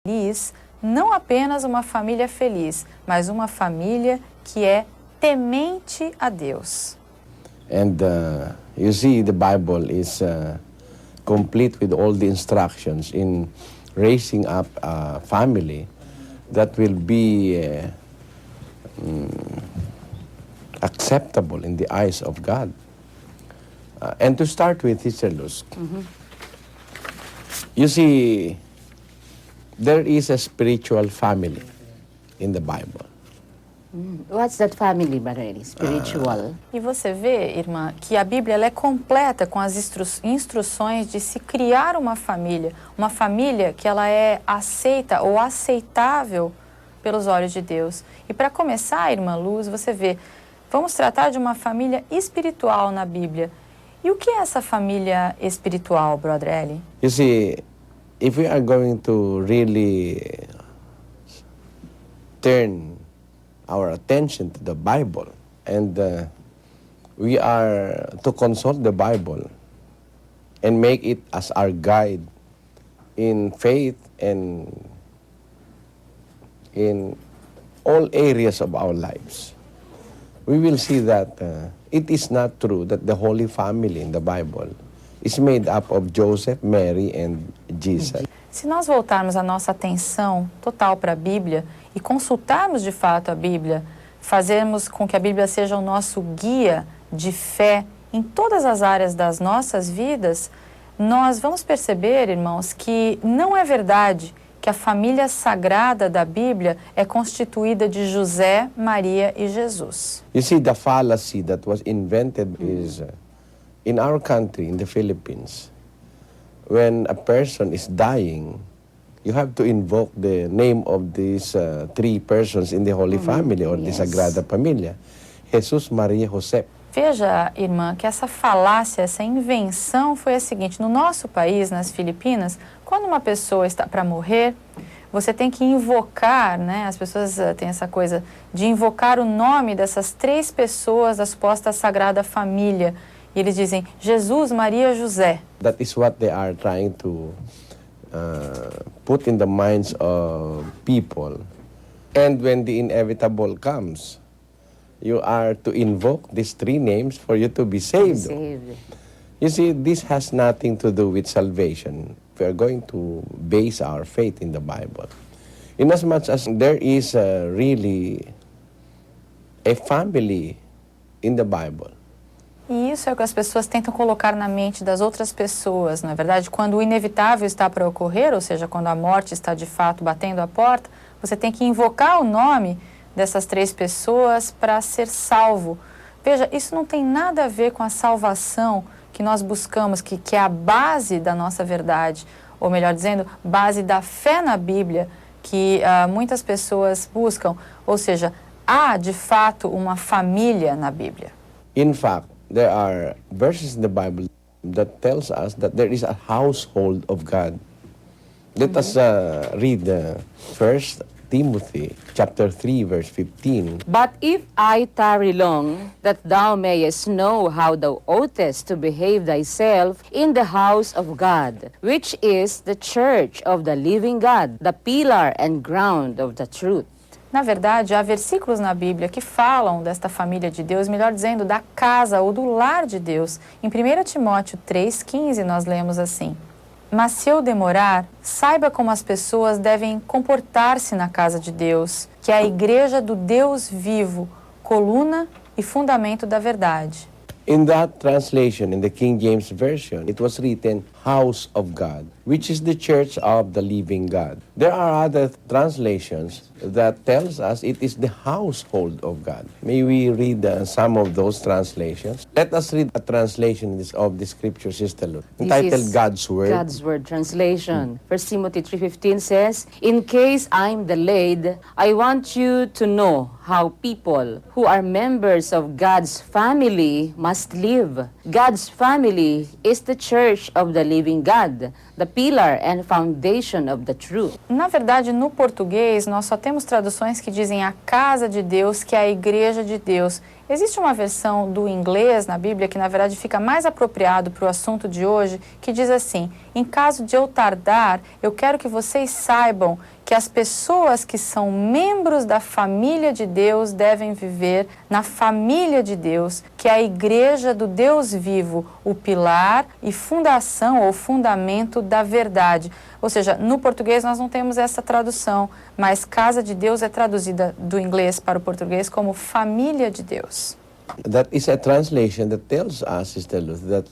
Feliz, não apenas uma família feliz, mas uma família que é temente a Deus. And you see, the Bible is complete with all the instructions in raising up a family that will be acceptable in the eyes of God. And to start with, Sister Luz, you see, there is a spiritual family in the Bible. What's that family, Brother? Spiritual? E você vê, irmã, que a Bíblia ela é completa com as instruções de se criar uma família que ela é aceita ou aceitável pelos olhos de Deus. E para começar, irmã Luz, você vê, vamos tratar de uma família espiritual na Bíblia. E o que é essa família espiritual, Brother Eli? You see, if we are going to really turn our attention to the Bible and we are to consult the Bible and make it as our guide in faith and in all areas of our lives, we will see that it is not true that the Holy Family in the Bible is made up of Joseph, Mary, and Jesus. Se nós voltarmos a nossa atenção total para a Bíblia e consultarmos de fato a Bíblia, fazermos com que a Bíblia seja o nosso guia de fé em todas as áreas das nossas vidas, nós vamos perceber, irmãos, que não é verdade que a família sagrada da Bíblia é constituída de José, Maria e Jesus. You see, the fallacy that was invented is in our country, in the Philippines, when a person is dying, you have to invoke the name of these three persons in the Holy Family or the Sagrada Familia, Jesus, Maria, José. Veja, irmã, que essa falácia, essa invenção foi a seguinte: no nosso país, nas Filipinas, quando uma pessoa está para morrer, você tem que invocar, né? As pessoas têm essa coisa de invocar o nome dessas três pessoas da suposta Sagrada Família. E eles dizem Jesus, Maria, José. That is what they are trying to put in the minds of people. And when the inevitable comes, you are to invoke these three names for you to be saved. You see, this has nothing to do with salvation. We are going to base our faith in the Bible. Inasmuch as there is really a family in the Bible. E isso é o que as pessoas tentam colocar na mente das outras pessoas, não é verdade? Quando o inevitável está para ocorrer, ou seja, quando a morte está de fato batendo a porta, você tem que invocar o nome dessas três pessoas para ser salvo. Veja, isso não tem nada a ver com a salvação que nós buscamos, que é a base da nossa verdade, ou melhor dizendo, base da fé na Bíblia, que muitas pessoas buscam. Ou seja, há de fato uma família na Bíblia. In fact, there are verses in the Bible that tells us that there is a household of God. Let us read 1 Timothy chapter 3, verse 15. But if I tarry long, that thou mayest know how thou oughtest to behave thyself in the house of God, which is the church of the living God, the pillar and ground of the truth. Na verdade, há versículos na Bíblia que falam desta família de Deus, melhor dizendo, da casa ou do lar de Deus. Em 1 Timóteo 3,15 nós lemos assim: mas se eu demorar, saiba como as pessoas devem comportar-se na casa de Deus, que é a igreja do Deus vivo, coluna e fundamento da verdade. In that translation, in the King James Version, it was written, house of God, which is the church of the living God. There are other translations that tells us it is the household of God. May we read some of those translations? Let us read a translation of the scripture, Sister Luz, entitled God's Word. God's Word translation. 1 Timothy 3:15 says, in case I'm delayed, I want you to know how people who are members of God's family must live. God's family is the church of the living God, the pillar and foundation of the truth. Na verdade, no português, nós só temos traduções que dizem a casa de Deus, que é a igreja de Deus. Existe uma versão do inglês na Bíblia que, na verdade, fica mais apropriado para o assunto de hoje, que diz assim: em caso de eu tardar, eu quero que vocês saibam que as pessoas que são membros da família de Deus devem viver na família de Deus, que é a igreja do Deus vivo, o pilar e fundação ou fundamento da verdade. Ou seja, no português nós não temos essa tradução, mas casa de Deus é traduzida do inglês para o português como família de Deus. That is a translation that tells us, Sister Luz, that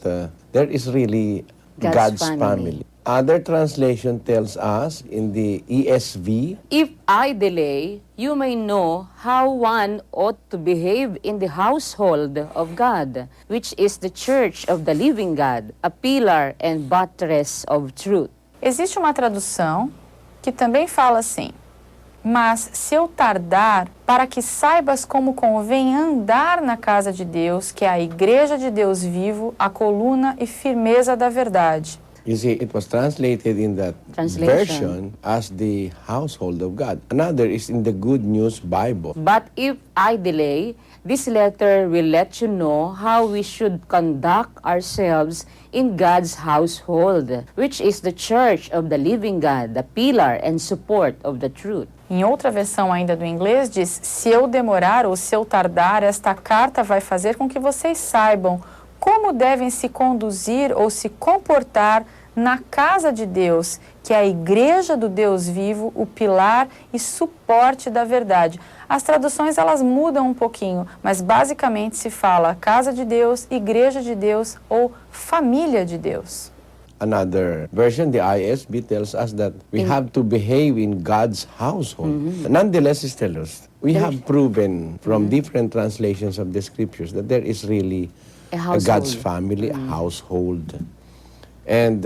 there is really God's God's family. family. Other translation tells us in the ESV, If I delay, you may know how one ought to behave in the household of God, which is the church of the living God, a pillar and buttress of truth. Existe uma tradução que também fala assim: mas se eu tardar, para que saibas como convém andar na casa de Deus, que é a igreja de Deus vivo, a coluna e firmeza da verdade. you see, it was translated in that Translation. version as the household of God. Another is in the Good News Bible. But if I delay, this letter will let you know how we should conduct ourselves in God's household, which is the church of the living God, the pillar and support of the truth. Em outra versão ainda do inglês diz: se eu demorar ou se eu tardar, esta carta vai fazer com que vocês saibam como devem se conduzir ou se comportar na casa de Deus, que é a igreja do Deus vivo, o pilar e suporte da verdade. As traduções elas mudam um pouquinho, mas basicamente se fala casa de Deus, igreja de Deus ou família de Deus. Another version, the ISB, tells us that we have to behave in God's household. Nonetheless, Sister Luz, we have proven from different translations of the scriptures that there is really A a household. God's family, a household. And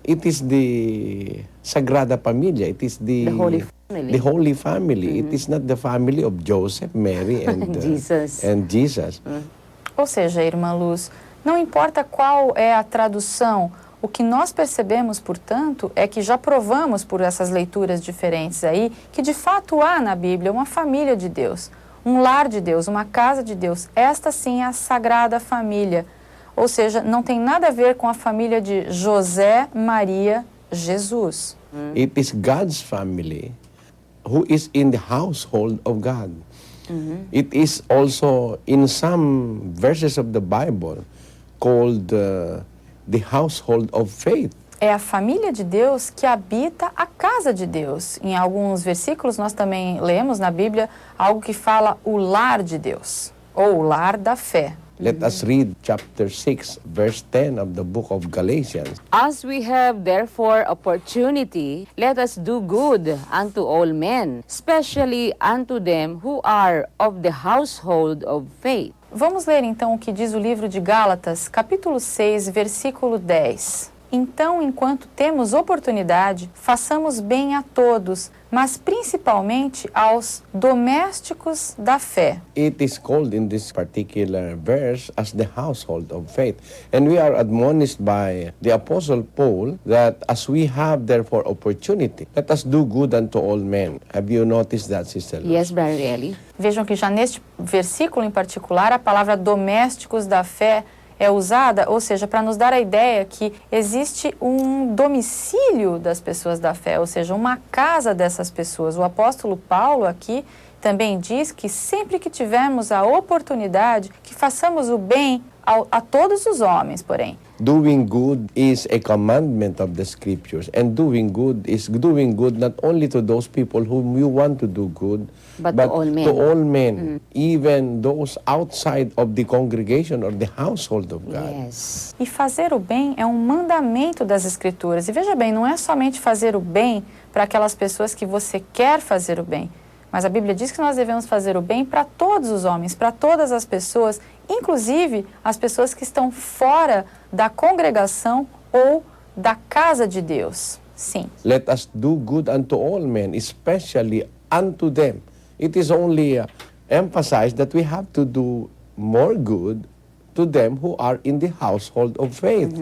it is the Sagrada Familia. It is the Holy Family. The Holy Family. It is not the family of Joseph, Mary, and Jesus. And Jesus. Ou seja, irmã Luz, não importa qual é a tradução, o que nós percebemos, portanto, é que já provamos por essas leituras diferentes aí, que de fato há na Bíblia uma família de Deus, um lar de Deus, uma casa de Deus. Esta sim é a Sagrada Família. Ou seja, não tem nada a ver com a família de José, Maria, Jesus. It is God's family who is in the household of God. It is also in some verses of the Bible called the household of faith. É a família de Deus que habita a casa de Deus. Em alguns versículos nós também lemos na Bíblia algo que fala o lar de Deus, ou o lar da fé. Let us read chapter 6, verse 10 of the book of Galatians. As we have therefore opportunity, let us do good unto all men, especially unto them who are of the household of faith. Vamos ler então o que diz o livro de Gálatas, capítulo 6, versículo 10. Então, enquanto temos oportunidade, façamos bem a todos, mas principalmente aos domésticos da fé. It is called in this particular verse as the household of faith. And we are admonished by the Apostle Paul that as we have therefore opportunity, let us do good unto all men. Have you noticed that, Sister Luz? Yes, Brother Eli. Vejam que já neste versículo em particular, a palavra domésticos da fé é usada, ou seja, para nos dar a ideia que existe um domicílio das pessoas da fé, ou seja, uma casa dessas pessoas. O apóstolo Paulo aqui também diz que sempre que tivermos a oportunidade, que façamos o bem a todos os homens, porém. Doing good is a commandment of the scriptures, and doing good is doing good not only to those people whom you want to do good, But to all men. Even those outside of the congregation or the household of God. Yes. E fazer o bem é um mandamento das Escrituras. E veja bem, não é somente fazer o bem para aquelas pessoas que você quer fazer o bem, mas a Bíblia diz que nós devemos fazer o bem para todos os homens, para todas as pessoas, inclusive as pessoas que estão fora da congregação ou da casa de Deus. Sim. Let us do good unto all men, especially unto them. It is only emphasized that we have to do more good to them who are in the household of faith.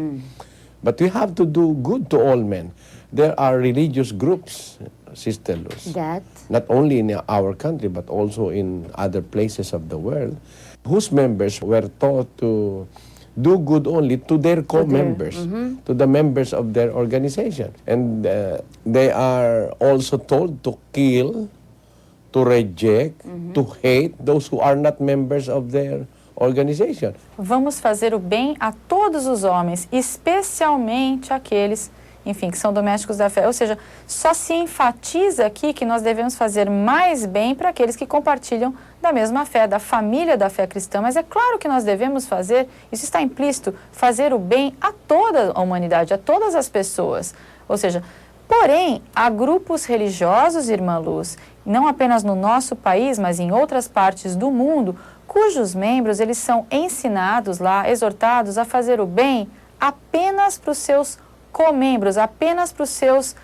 But we have to do good to all men. There are religious groups, Sister Luz, That not only in our country but also in other places of the world, whose members were taught to do good only to their co-members, to the members of their organization. And they are also told to kill, to reject, to hate those who are not members of their organization. Vamos fazer o bem a todos os homens, especialmente aqueles, enfim, que são domésticos da fé. Ou seja, só se enfatiza aqui que nós devemos fazer mais bem para aqueles que compartilham da mesma fé, da família da fé cristã. Mas é claro que nós devemos fazer, isso está implícito, fazer o bem a toda a humanidade, a todas as pessoas. Ou seja, porém, há grupos religiosos, irmã Luz, não apenas no nosso país, mas em outras partes do mundo, cujos membros eles são ensinados lá, exortados a fazer o bem apenas para os seus co-membros, apenas para os seus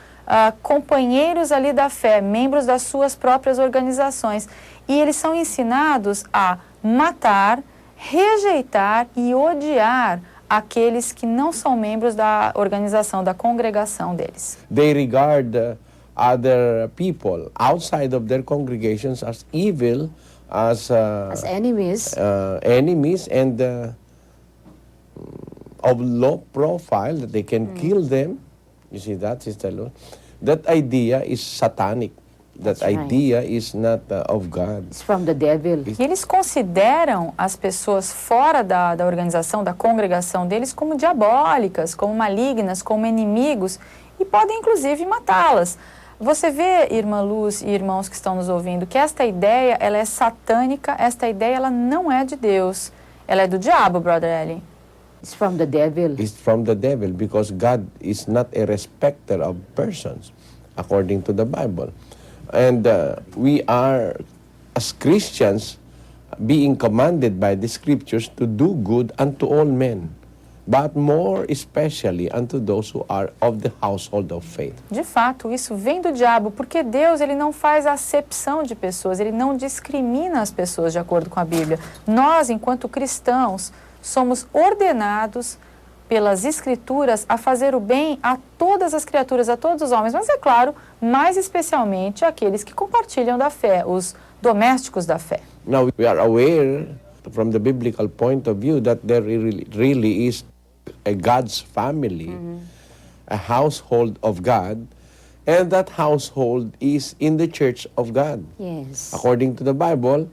companheiros ali da fé, membros das suas próprias organizações. E eles são ensinados a matar, rejeitar e odiar aqueles que não são membros da organização, da congregação deles. They regard other people outside of their congregations as evil, as enemies. Enemies and of low profile, that they can kill them. You see that, Sister Lord? That idea is satanic. That That's right. idea is not of God. It's from the devil. E eles consideram as pessoas fora da organização, da congregação deles, como diabólicas, como malignas, como inimigos, e podem inclusive matá-las. Você vê, irmã Luz e irmãos que estão nos ouvindo, que esta ideia ela é satânica, esta ideia ela não é de Deus, ela é do diabo, Brother Eli. It's from the devil. It's from the devil, because God is not a respecter of persons, according to the Bible. And we are, as Christians, being commanded by the Scriptures to do good unto all men, but more especially unto those who are of the household of faith. De fato, isso vem do diabo, porque Deus ele não faz acepção de pessoas, ele não discrimina as pessoas de acordo com a Bíblia. Nós, enquanto cristãos, somos ordenados pelas Escrituras a fazer o bem a todas as criaturas, a todos os homens, mas é claro, mais especialmente aqueles que compartilham da fé, os domésticos da fé. Now, we are aware from the biblical point of view that there really is a God's family, a household of God, and that household is in the church of God. Yes. According to the Bible,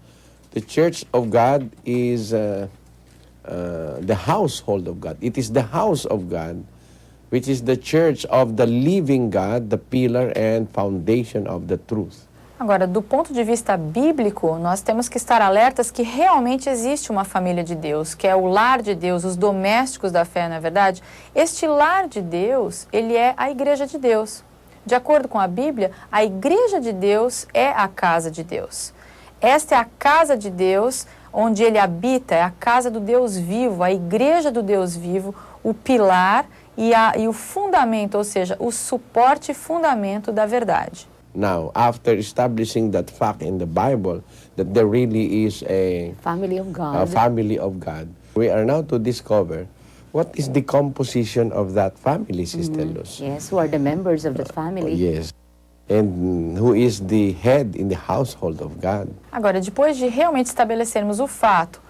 the church of God is the household of God. It is the house of God, which is the church of the living God, the pillar and foundation of the truth. Agora, do ponto de vista bíblico, nós temos que estar alertas que realmente existe uma família de Deus, que é o lar de Deus, os domésticos da fé, não é verdade? Este lar de Deus, ele é a igreja de Deus. De acordo com a Bíblia, a igreja de Deus é a casa de Deus. Esta é a casa de Deus, onde ele habita, é a casa do Deus vivo, a igreja do Deus vivo, o pilar e o fundamento, ou seja, o suporte e fundamento da verdade. Now, after establishing that fact in the Bible, that there really is a Family of God. family of God, we are now to discover what is the composition of that family, Sister Luz. Yes, who are the members of that family. Yes. And who is the head in the household of God. Agora, depois de realmente estabelecermos o fato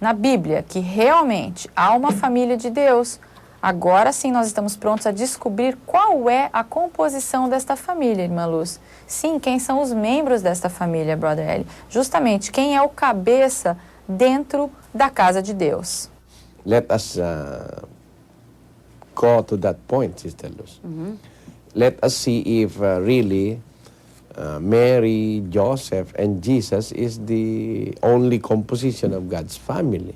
na Bíblia que realmente há uma família de Deus, agora sim nós estamos prontos a descobrir qual é a composição desta família, irmã Luz. Sim, quem são os membros desta família, Brother Eli? Justamente, quem é o cabeça dentro da casa de Deus. Let us go to that point, Sister Luz. Let us see if really Mary, Joseph, and Jesus is the only composition of God's family.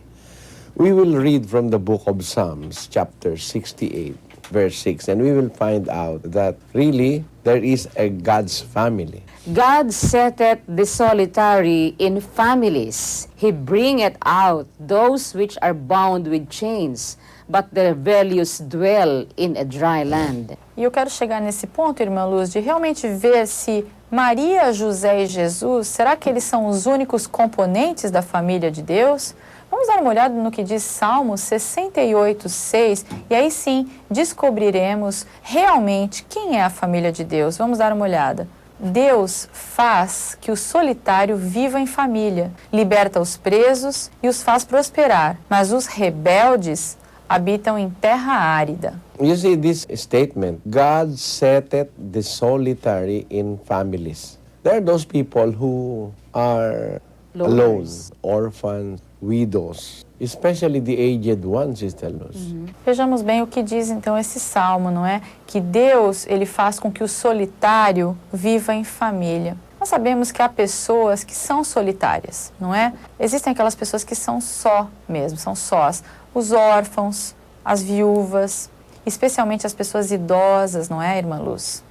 We will read from the book of Psalms, chapter 68, verse 6, and we will find out that really there is a God's family. God setteth the solitary in families. He bringeth out those which are bound with chains, but the rebellious dwell in a dry land. E eu quero chegar nesse ponto, irmã Luz, de realmente ver se Maria, José e Jesus, será que eles são os únicos componentes da família de Deus? Vamos dar uma olhada no que diz Salmo 68, 6, e aí sim descobriremos realmente quem é a família de Deus. Vamos dar uma olhada. Deus faz que o solitário viva em família, liberta os presos e os faz prosperar, mas os rebeldes habitam em terra árida. You see this statement, God setteth the solitary in families. There are those people who are alone, Loners. orphans, widows, especially the aged ones, Sister Luz. Vejamos bem o que diz então esse salmo, não é? Que Deus, ele faz com que o solitário viva em família. Nós sabemos que há pessoas que são solitárias, não é? Existem aquelas pessoas que são só mesmo, são sós. Os órfãos, as viúvas, especialmente as pessoas idosas, não é, irmã Luz?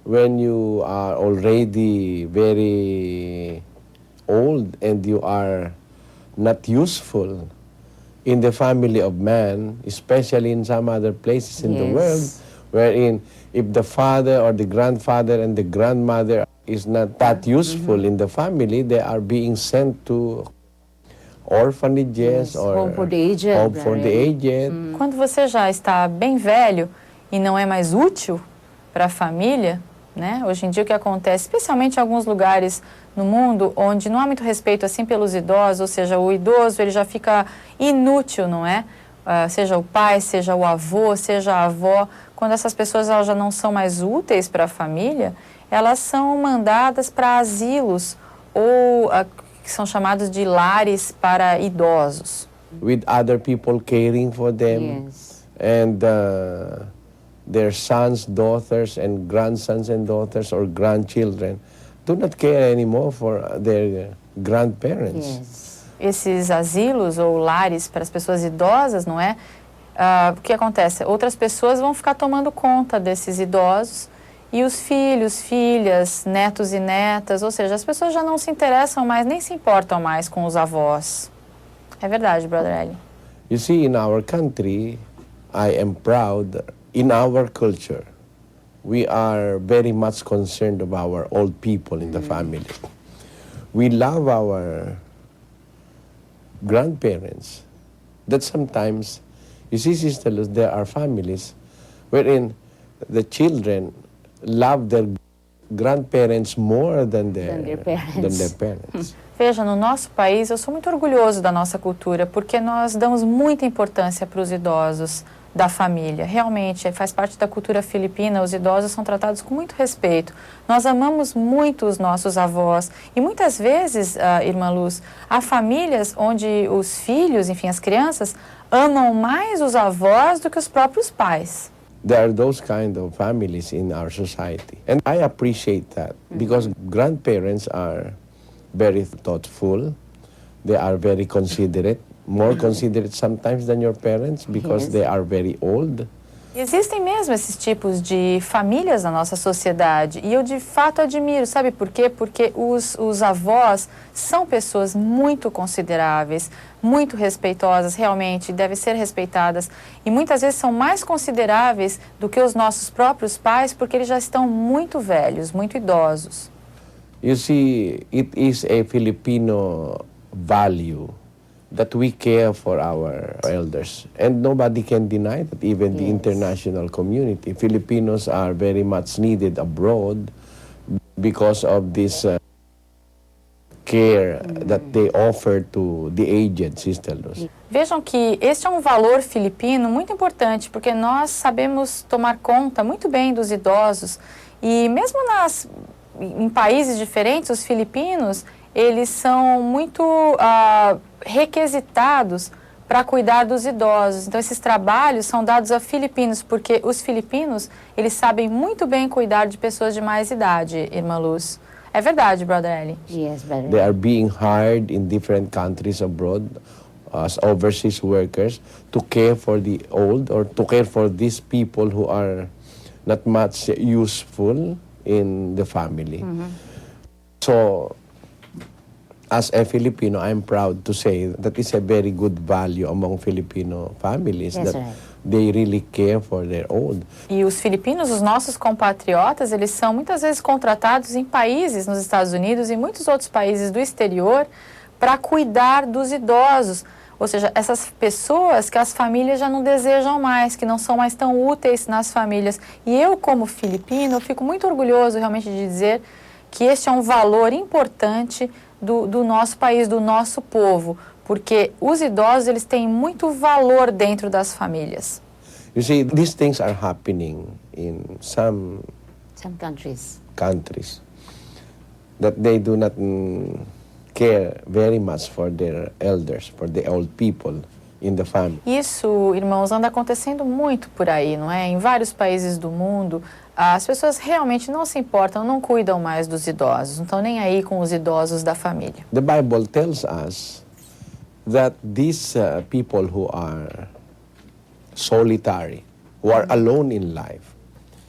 When you are already very old and you are not useful in the family of man, especially in some other places in the Yes. world, wherein if the father or the grandfather and the grandmother is not that useful in the family, they are being sent to orphanages Yes, or home for the aged, home for the right? aged. Quando você já está bem velho e não é mais útil para a família, né? Hoje em dia o que acontece, especialmente em alguns lugares no mundo onde não há muito respeito assim pelos idosos, ou seja, o idoso ele já fica inútil, não é? Seja o pai, seja o avô, seja a avó, quando essas pessoas elas já não são mais úteis para a família, elas são mandadas para asilos ou que são chamados de lares para idosos. With other people caring for them. Yes. And their sons, daughters, and grandsons and daughters or grandchildren do not care anymore for their grandparents. Yes. Esses asilos ou lares para as pessoas idosas, não é? O que acontece? Outras pessoas vão ficar tomando conta desses idosos e os filhos, filhas, netos e netas, ou seja, as pessoas já não se interessam mais, nem se importam mais com os avós. É verdade, Brother Eli. You see, in our country, I am proud, in our culture, we are very much concerned about our old people in the family. We love our grandparents. That sometimes, you see, Sister Luz, there are families wherein the children love their grandparents more than their parents. Than their parents. Veja, no nosso país, eu sou muito orgulhoso da nossa cultura, porque nós damos muita importância para os idosos da família. Realmente, faz parte da cultura filipina, os idosos são tratados com muito respeito. Nós amamos muito os nossos avós e muitas vezes, irmã Luz, há famílias onde os filhos, enfim, as crianças, amam mais os avós do que os próprios pais. There are those kind of families in our society. And I appreciate that because grandparents are very thoughtful. They are very considerate, more considerate sometimes than your parents because Yes. they are very old. Existem mesmo esses tipos de famílias na nossa sociedade e eu de fato admiro, sabe por quê? Porque os avós são pessoas muito consideráveis, muito respeitosas, realmente devem ser respeitadas e muitas vezes são mais consideráveis do que os nossos próprios pais porque eles já estão muito velhos, muito idosos. You see, it is a Filipino value that we care for our elders. And nobody can deny that, even the Yes. international community. Filipinos are very much needed abroad because of this care that they offer to the aged, Sister Luz. Vejam que este é um valor filipino muito importante, porque nós sabemos tomar conta muito bem dos idosos e mesmo em países diferentes, os filipinos, eles são muito requisitados para cuidar dos idosos. Então, esses trabalhos são dados a filipinos, porque os filipinos, eles sabem muito bem cuidar de pessoas de mais idade, irmã Luz. É verdade, Brother Eli? Yes, brother. They are being hired in different countries abroad as overseas workers to care for the old or to care for these people who are not much useful in the family. So, as a Filipino, I'm proud to say that is a very good value among Filipino families, Yes, that right. they really care for their old. E os filipinos, os nossos compatriotas, eles são muitas vezes contratados em países, nos Estados Unidos e muitos outros países do exterior, para cuidar dos idosos. Ou seja, essas pessoas que as famílias já não desejam mais, que não são mais tão úteis nas famílias. E eu, como filipino, fico muito orgulhoso realmente de dizer que este é um valor importante do nosso país, do nosso povo, porque os idosos eles têm muito valor dentro das famílias. You see, these things are happening in some countries. countries that they do not care very much for their elders, for the old people in the family. Isso, irmãos, anda acontecendo muito por aí, não é? Em vários países do mundo, as pessoas realmente não se importam, não cuidam mais dos idosos, não estão nem aí com os idosos da família. The Bible tells us that these people who are solitary, who are alone in life,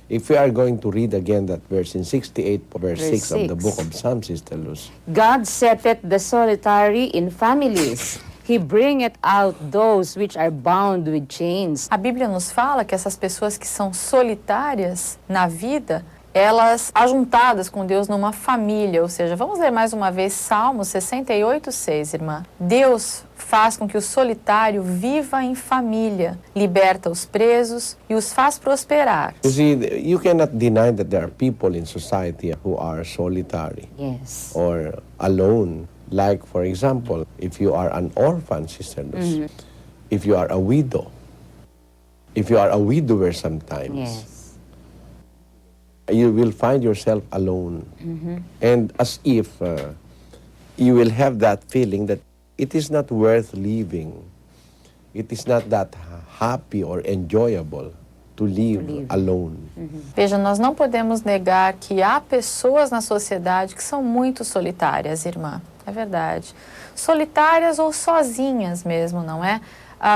if we are going to read again that verse in 68, verse 6 of the book of Psalms, Sister Luz. God setteth the solitary in families. He bringeth out those which are bound with chains. A Bíblia nos fala que essas pessoas que são solitárias na vida, elas ajuntadas com Deus numa família, ou seja, vamos ler mais uma vez Salmo 68:6, irmã. Deus faz com que o solitário viva em família, liberta os presos e os faz prosperar. You see, you cannot deny that there are people in society who are solitary Yes. or alone. Like, for example, if you are an orphan, Sister Luz, if you are a widow, if you are a widower sometimes, Yes. you will find yourself alone. And as if you will have that feeling that it is not worth living. It is not that happy or enjoyable to live alone. Veja, nós não podemos negar que há pessoas na sociedade que são muito solitárias, irmã. É verdade. Solitárias ou sozinhas mesmo, não é?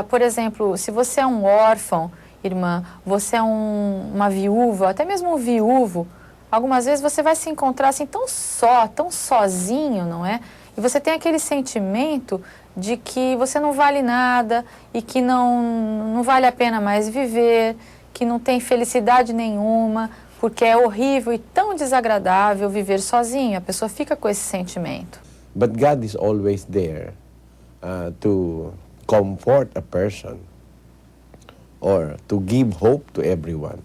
Por exemplo, se você é um órfão, irmã, você é uma viúva, até mesmo um viúvo, algumas vezes você vai se encontrar assim tão sozinho, não é? E você tem aquele sentimento de que você não vale nada e que não vale a pena mais viver, que não tem felicidade nenhuma, porque é horrível e tão desagradável viver sozinho. A pessoa fica com esse sentimento. But God is always there to comfort a person or to give hope to everyone.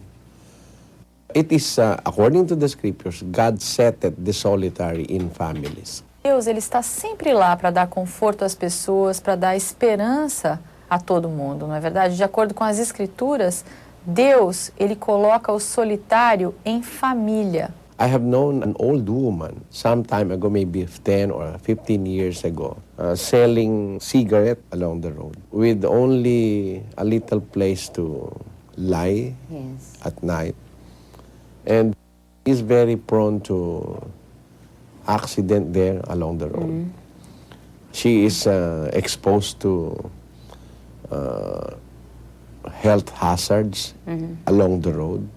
It is, according to the scriptures, God setteth the solitary in families. Deus, ele está sempre lá para dar conforto às pessoas, para dar esperança a todo mundo, não é verdade? De acordo com as escrituras, Deus, ele coloca o solitário em família. I have known an old woman some time ago, maybe 10 or 15 years ago, selling cigarette along the road with only a little place to lie Yes. at night. And is very prone to accident there along the road. She is exposed to health hazards along the road.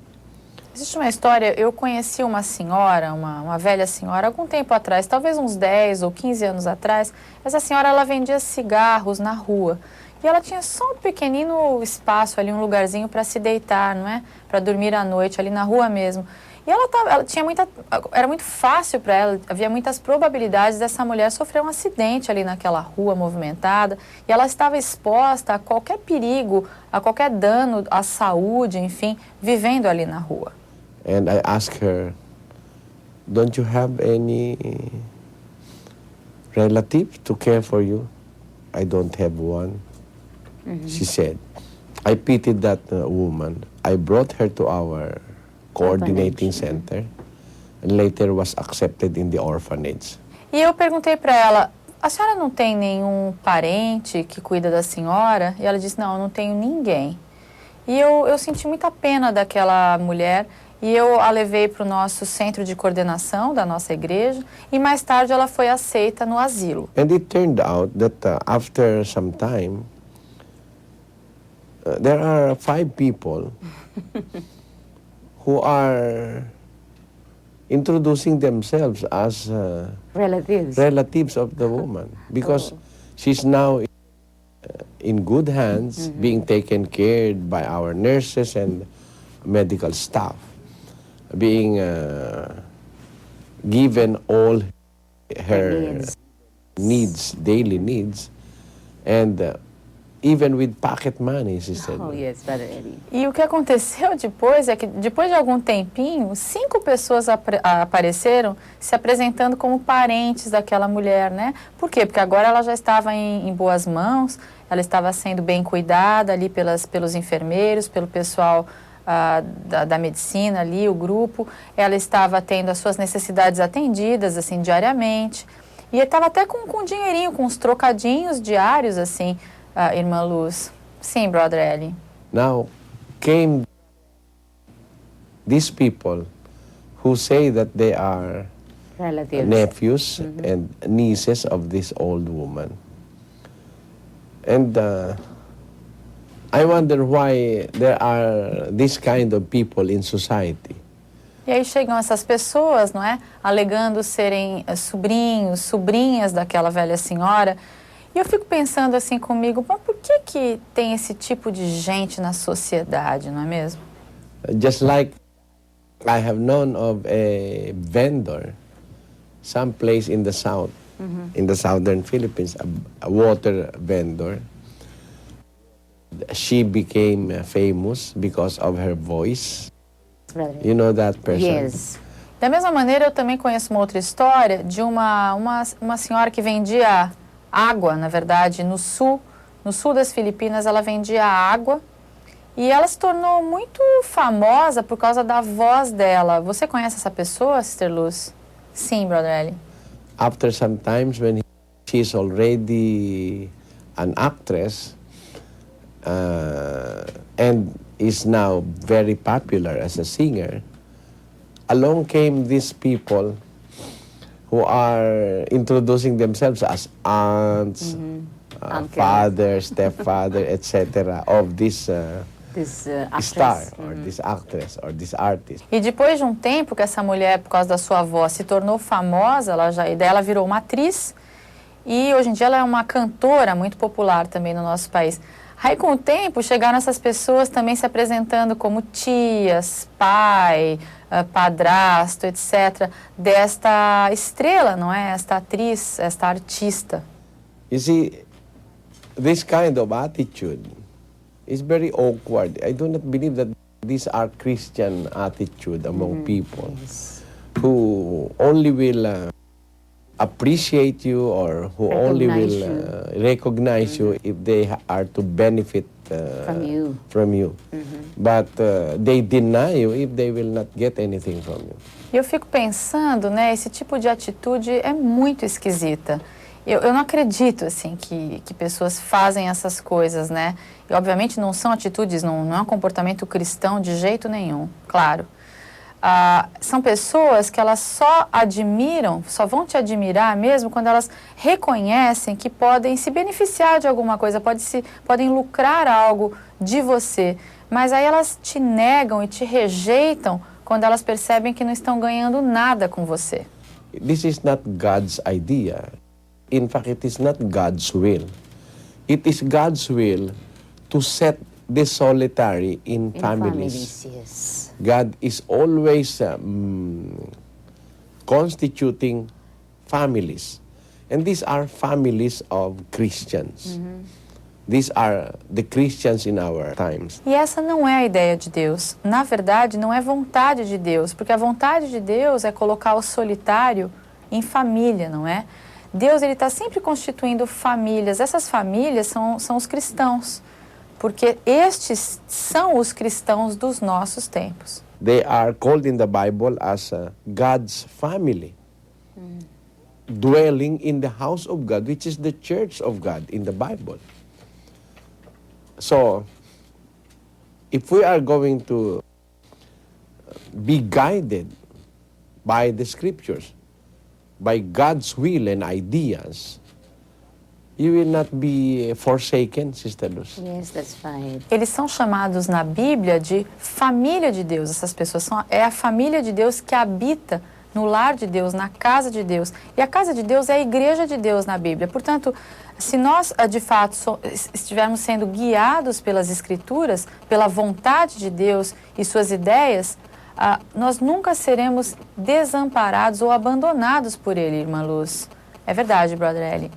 Existe uma história, eu conheci uma senhora, uma velha senhora, algum tempo atrás, talvez uns 10 ou 15 anos atrás. Essa senhora, ela vendia cigarros na rua. E ela tinha só um pequenino espaço ali, um lugarzinho para se deitar, não é? Para dormir à noite, ali na rua mesmo. E ela tinha era muito fácil para ela, havia muitas probabilidades dessa mulher sofrer um acidente ali naquela rua movimentada. E ela estava exposta a qualquer perigo, a qualquer dano à saúde, enfim, vivendo ali na rua. And I asked her, don't you have any relative to care for you? I don't have one. She said, I pitied that woman. I brought her to our coordinating center and later was accepted in the orphanage. E eu perguntei para ela, a senhora não tem nenhum parente que cuida da senhora? E ela disse, não, eu não tenho ninguém. E eu senti muita pena daquela mulher e eu a levei para o nosso centro de coordenação da nossa igreja e mais tarde ela foi aceita no asilo. And it turned out that after some time, there are 5 people who are introducing themselves as relatives of the woman because she's now in good hands, being taken care by our nurses and medical staff, being given all her needs, daily needs, and even with pocket money, Sister Oh, Luz. yes, Brother Eli. E o que aconteceu depois é que, depois de algum tempinho, 5 pessoas apareceram se apresentando como parentes daquela mulher, né? Por quê? Porque agora ela já estava em boas mãos, ela estava sendo bem cuidada ali pelos enfermeiros, pelo pessoal da medicina ali, o grupo. Ela estava tendo as suas necessidades atendidas, assim, diariamente. E estava até com dinheirinho, com uns trocadinhos diários, assim, Irmã Luz. Sim, Brother Eli. Now came these people who say that they are Relatives. nephews and nieces of this old woman. And I wonder why there are this kind of people in society. E aí chegam essas pessoas, não é? Alegando serem sobrinhos, sobrinhas daquela velha senhora. E eu fico pensando assim comigo, mas por que tem esse tipo de gente na sociedade, não é mesmo? Just like I have known of a vendor, someplace in the south, in the southern Philippines, a water vendor. She became famous because of her voice. Brother Eli. You know that person? Yes. Da mesma maneira, eu também conheço uma outra história de uma senhora que vendia água, na verdade, no sul das Filipinas. Ela vendia água e ela se tornou muito famosa por causa da voz dela. Você conhece essa pessoa, Sister Luz? Sim, Brother Eli. After some times when she's already an actress and is now very popular as a singer, along came these people who are introducing themselves as aunts, Uncles. father, stepfather, etc. of this This actress. star or this actress or this artist. E depois de um tempo que essa mulher, por causa da sua voz, se tornou famosa, e daí ela virou uma atriz e hoje em dia ela é uma cantora muito popular também no nosso país. Aí com o tempo chegaram essas pessoas também se apresentando como tias, pai, padrasto, etc. desta estrela, não é? Esta atriz, esta artista. You see, this kind of attitude is very awkward. I do not believe that these are Christian attitude among people who only will appreciate you or who only Recognize will recognize you if they are to benefit from you. But they deny you if they will not get anything from you. E eu fico pensando, né, esse tipo de atitude é muito esquisita. Eu não acredito, assim, que pessoas fazem essas coisas, né? E, obviamente, não são atitudes, não é um comportamento cristão de jeito nenhum, claro. São pessoas que elas só admiram, só vão te admirar mesmo quando elas reconhecem que podem se beneficiar de alguma coisa, podem lucrar algo de você. Mas aí elas te negam e te rejeitam quando elas percebem que não estão ganhando nada com você. This is not God's idea. In fact, it is not God's will. It is God's will to set the solitary in families. Yes. God is always constituting families. And these are families of Christians. These are the Christians in our times. E essa não é a ideia de Deus. Na verdade, não é vontade de Deus, porque a vontade de Deus é colocar o solitário em família, não é? Deus ele está sempre constituindo famílias. Essas famílias são os cristãos, porque estes são os cristãos dos nossos tempos. They are called in the Bible as God's family, dwelling in the house of God, which is the church of God in the Bible. So, if we are going to be guided by the scriptures, by God's will and ideas, you will not be forsaken, Sister Luz. Yes, that's right. Eles são chamados na Bíblia de família de Deus. Essas pessoas é a família de Deus que habita no lar de Deus, na casa de Deus. E a casa de Deus é a igreja de Deus na Bíblia. Portanto, se nós, de fato, estivermos sendo guiados pelas Escrituras, pela vontade de Deus e suas ideias, nós nunca seremos desamparados ou abandonados por Ele, Irmã Luz. É verdade, Brother Eli.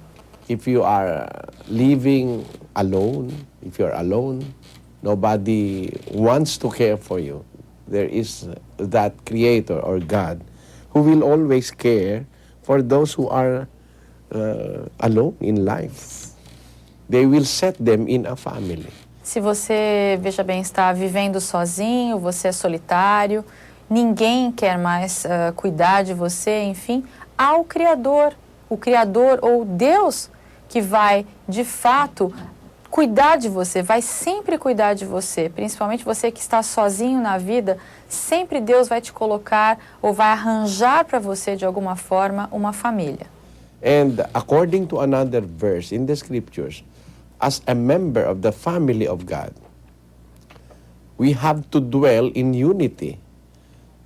if you are living alone, if you're alone, nobody wants to care for you. There is that Creator or God who will always care for those who are alone in life. They will set them in a family. Se você, veja bem, está vivendo sozinho, você é solitário, ninguém quer mais cuidar de você, enfim, há o Criador ou Deus que vai, de fato, cuidar de você, vai sempre cuidar de você, principalmente você que está sozinho na vida, sempre Deus vai te colocar ou vai arranjar para você, de alguma forma, uma família. And according to another verse in the scriptures, as a member of the family of God, we have to dwell in unity.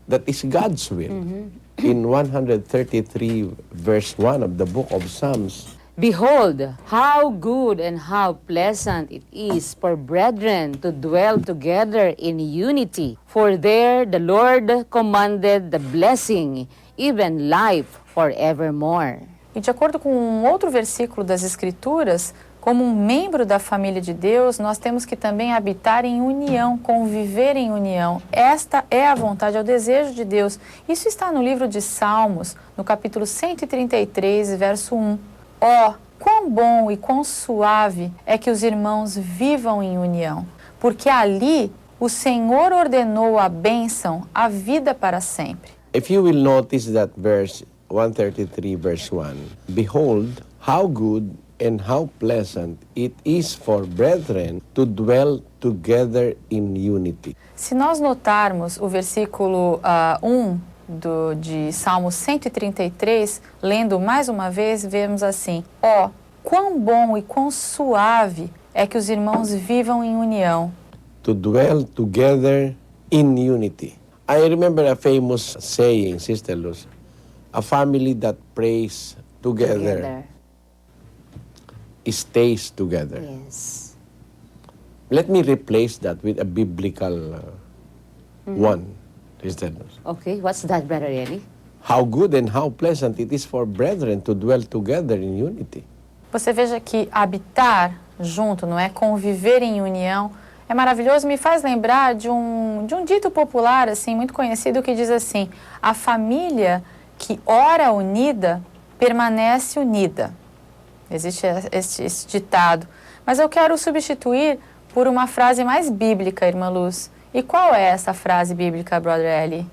That is God's will. In 133 verse 1 of the book of Psalms, Behold, how good and how pleasant it is for brethren to dwell together in unity. For there the Lord commanded the blessing, even life forevermore. E de acordo com um outro versículo das Escrituras, como um membro da família de Deus, nós temos que também habitar em união, conviver em união. Esta é a vontade, é o desejo de Deus. Isso está no livro de Salmos, no capítulo 133, verso 1. Ó, quão bom e quão suave é que os irmãos vivam em união, porque ali o Senhor ordenou a bênção, a vida para sempre. if you will notice that verse 133 verse 1, behold, how good and how pleasant it is for brethren to dwell together in unity. Se nós notarmos o versículo 1 de Salmo 133, lendo mais uma vez, vemos assim: ó, quão bom e quão suave é que os irmãos vivam em união. To dwell together in unity. I remember a famous saying, Sister Luz, a family that prays together stays together. Yes. Let me replace that with a biblical one, Sister Luz. Okay, what's that, Brother Eli? How good and how pleasant it is for brethren to dwell together in unity. Você veja que habitar junto, não é? Conviver em união, é maravilhoso. Me faz lembrar de um dito popular, assim, muito conhecido, que diz assim: a família que ora unida permanece unida. Existe esse ditado. Mas eu quero substituir por uma frase mais bíblica, Irmã Luz. E qual é essa frase bíblica, Brother Eli?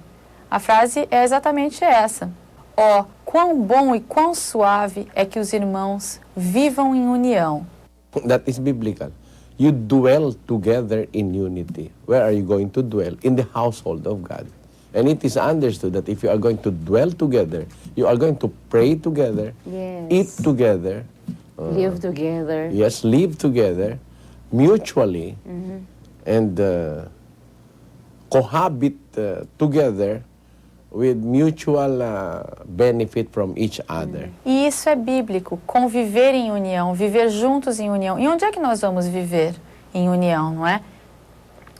A frase é exatamente essa: ó, quão bom e quão suave é que os irmãos vivam em união. That is biblical. You dwell together in unity. Where are you going to dwell? In the household of God. And it is understood that if you are going to dwell together, you are going to pray together, Yes. eat together, Live together. yes, live together, mutually, and cohabit together with mutual benefit from each other. E isso é bíblico, conviver em união, viver juntos em união. E onde é que nós vamos viver em união, não é?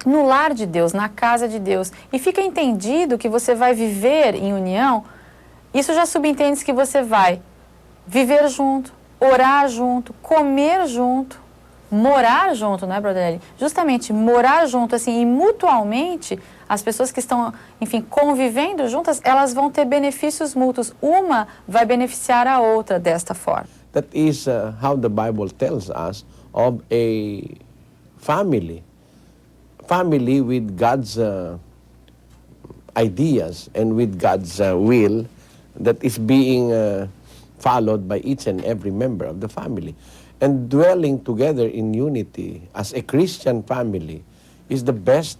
No lar de Deus, na casa de Deus. E fica entendido que você vai viver em união, isso já subentende que você vai viver junto, orar junto, comer junto, morar junto, não é, Brother Eli? Justamente, morar junto, assim, e mutualmente, as pessoas que estão, enfim, convivendo juntas, elas vão ter benefícios mútuos. Uma vai beneficiar a outra desta forma. That is how the Bible tells us of a family. Family with God's ideas and with God's will that is being followed by each and every member of the family. And dwelling together in unity as a Christian family is the best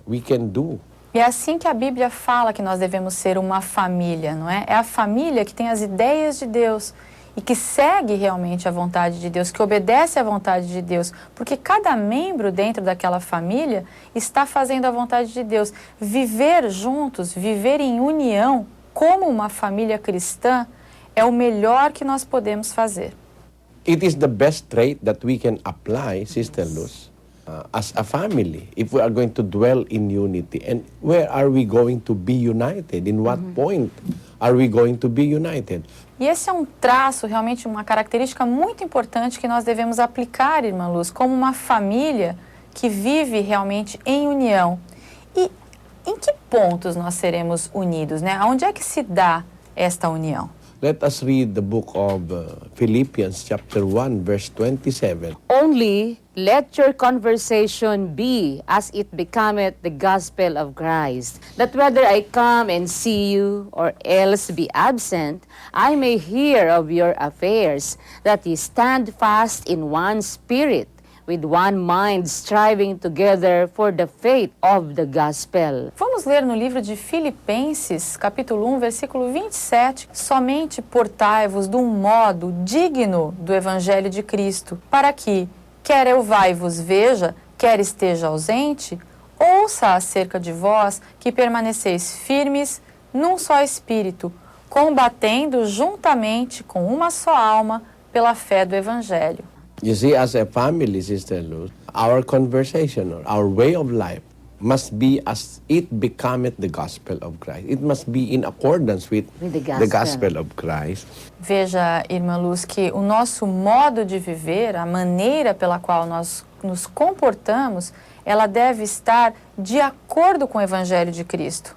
we can do. E é assim que a Bíblia fala que nós devemos ser uma família, não é? É a família que tem as ideias de Deus e que segue realmente a vontade de Deus, que obedece à vontade de Deus, porque cada membro dentro daquela família está fazendo a vontade de Deus. Viver juntos, viver em união, como uma família cristã, é o melhor que nós podemos fazer. It is the best trait that we can apply, Sister Luz, as a family if we are going to dwell in unity? And where are we going to be united? In what point are we going to be united? E esse é um traço, realmente uma característica muito importante que nós devemos aplicar, irmã Luz, como uma família que vive realmente em união. E em que pontos nós seremos unidos, né? Onde é que se dá esta união? Let us read the book of Philippians chapter 1 verse 27. Only let your conversation be as it becometh the gospel of Christ, that whether I come and see you or else be absent, I may hear of your affairs, that ye stand fast in one spirit, with one mind striving together for the faith of the gospel. Vamos ler no livro de Filipenses, capítulo 1, versículo 27. Somente portai-vos de um modo digno do evangelho de Cristo, para que, quer eu vá e vos veja, quer esteja ausente, ouça acerca de vós que permaneceis firmes num só espírito, combatendo juntamente com uma só alma pela fé do evangelho. You see, as a family, Sister Luz, our conversation or our way of life must be as it becometh the gospel of Christ. It must be in accordance with the gospel of Christ. Veja, irmã Luz, que o nosso modo de viver, a maneira pela qual nós nos comportamos, ela deve estar de acordo com o evangelho de Cristo.